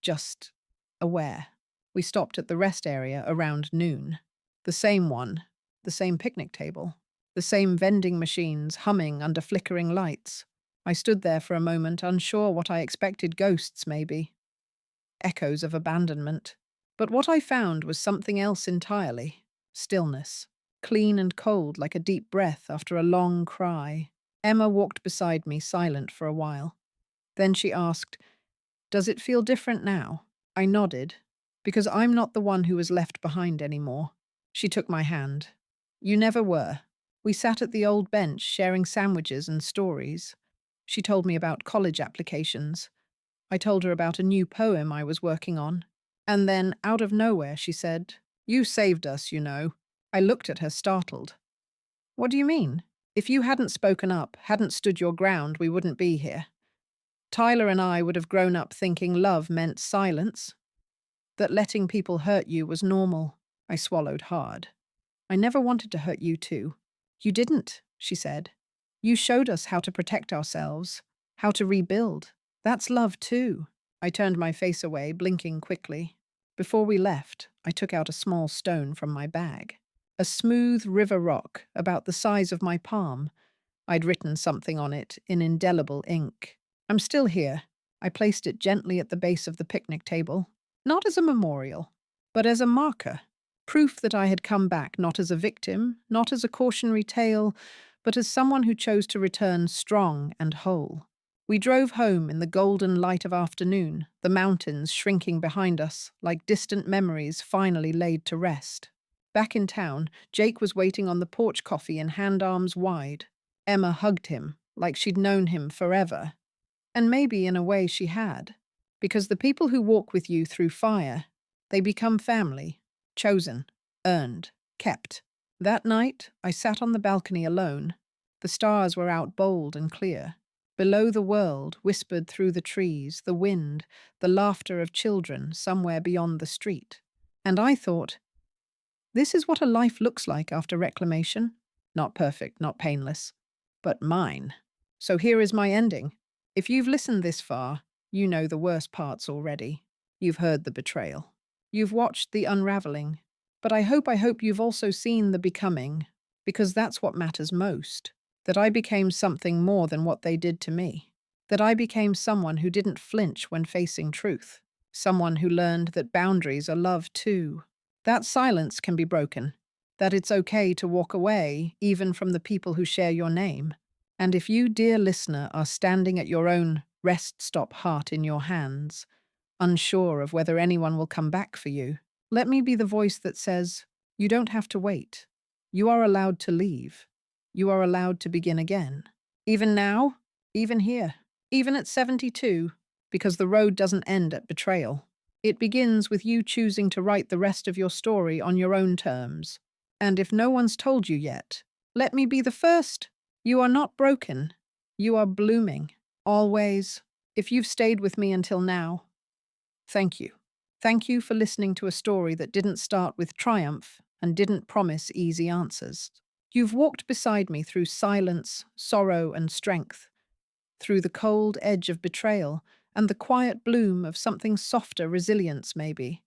Just aware. We stopped at the rest area around noon. The same one, the same picnic table, the same vending machines humming under flickering lights. I stood there for a moment, unsure what I expected, ghosts maybe, echoes of abandonment. But what I found was something else entirely. Stillness, clean and cold like a deep breath after a long cry. Emma walked beside me, silent for a while. Then she asked, "Does it feel different now?" I nodded, because I'm not the one who was left behind anymore. She took my hand. "You never were." We sat at the old bench, sharing sandwiches and stories. She told me about college applications. I told her about a new poem I was working on. And then, out of nowhere, she said, "You saved us, you know." I looked at her, startled. "What do you mean? If you hadn't spoken up, hadn't stood your ground, we wouldn't be here. Tyler and I would have grown up thinking love meant silence, that letting people hurt you was normal." I swallowed hard. "I never wanted to hurt you too." "You didn't," she said. "You showed us how to protect ourselves, how to rebuild. That's love too." I turned my face away, blinking quickly. Before we left, I took out a small stone from my bag. A smooth river rock, about the size of my palm. I'd written something on it in indelible ink. "I'm still here." I placed it gently at the base of the picnic table, not as a memorial, but as a marker. Proof that I had come back, not as a victim, not as a cautionary tale, but as someone who chose to return strong and whole. We drove home in the golden light of afternoon, the mountains shrinking behind us, like distant memories finally laid to rest. Back in town, Jake was waiting on the porch, coffee in hand, arms wide. Emma hugged him, like she'd known him forever. And maybe in a way she had, because the people who walk with you through fire, they become family, chosen, earned, kept. That night, I sat on the balcony alone. The stars were out bold and clear. Below, the world whispered through the trees, the wind, the laughter of children somewhere beyond the street. And I thought, this is what a life looks like after reclamation. Not perfect, not painless, but mine. So here is my ending. If you've listened this far, you know the worst parts already. You've heard the betrayal. You've watched the unraveling. But I hope you've also seen the becoming, because that's what matters most. That I became something more than what they did to me. That I became someone who didn't flinch when facing truth. Someone who learned that boundaries are love too. That silence can be broken. That it's okay to walk away, even from the people who share your name. And if you, dear listener, are standing at your own rest stop, heart in your hands, unsure of whether anyone will come back for you, let me be the voice that says, you don't have to wait. You are allowed to leave. You are allowed to begin again. Even now, even here, even at 72, because the road doesn't end at betrayal. It begins with you choosing to write the rest of your story on your own terms. And if no one's told you yet, let me be the first. You are not broken. You are blooming. Always. If you've stayed with me until now, thank you. Thank you for listening to a story that didn't start with triumph and didn't promise easy answers. You've walked beside me through silence, sorrow, and strength, through the cold edge of betrayal and the quiet bloom of something softer, resilience maybe,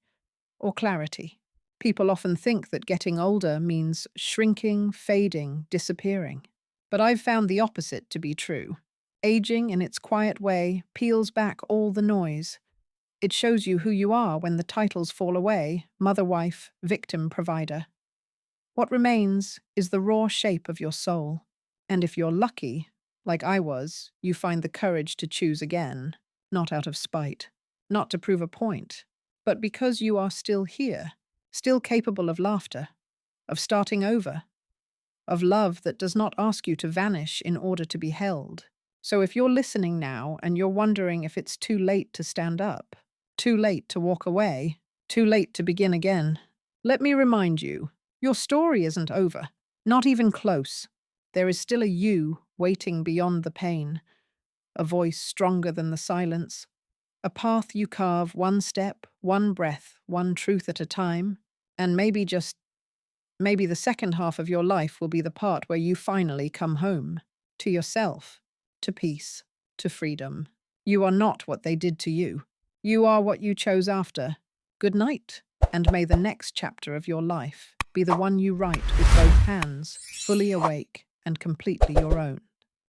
or clarity. People often think that getting older means shrinking, fading, disappearing. But I've found the opposite to be true. Aging, in its quiet way, peels back all the noise. It shows you who you are when the titles fall away: mother, wife, victim, provider. What remains is the raw shape of your soul. And if you're lucky, like I was, you find the courage to choose again, not out of spite, not to prove a point, but because you are still here, still capable of laughter, of starting over, of love that does not ask you to vanish in order to be held. So if you're listening now and you're wondering if it's too late to stand up, too late to walk away, too late to begin again, let me remind you, your story isn't over, not even close. There is still a you waiting beyond the pain, a voice stronger than the silence, a path you carve one step, one breath, one truth at a time, and maybe the second half of your life will be the part where you finally come home, to yourself, to peace, to freedom. You are not what they did to you. You are what you chose after, Good night, and may the next chapter of your life be the one you write with both hands, fully awake and completely your own.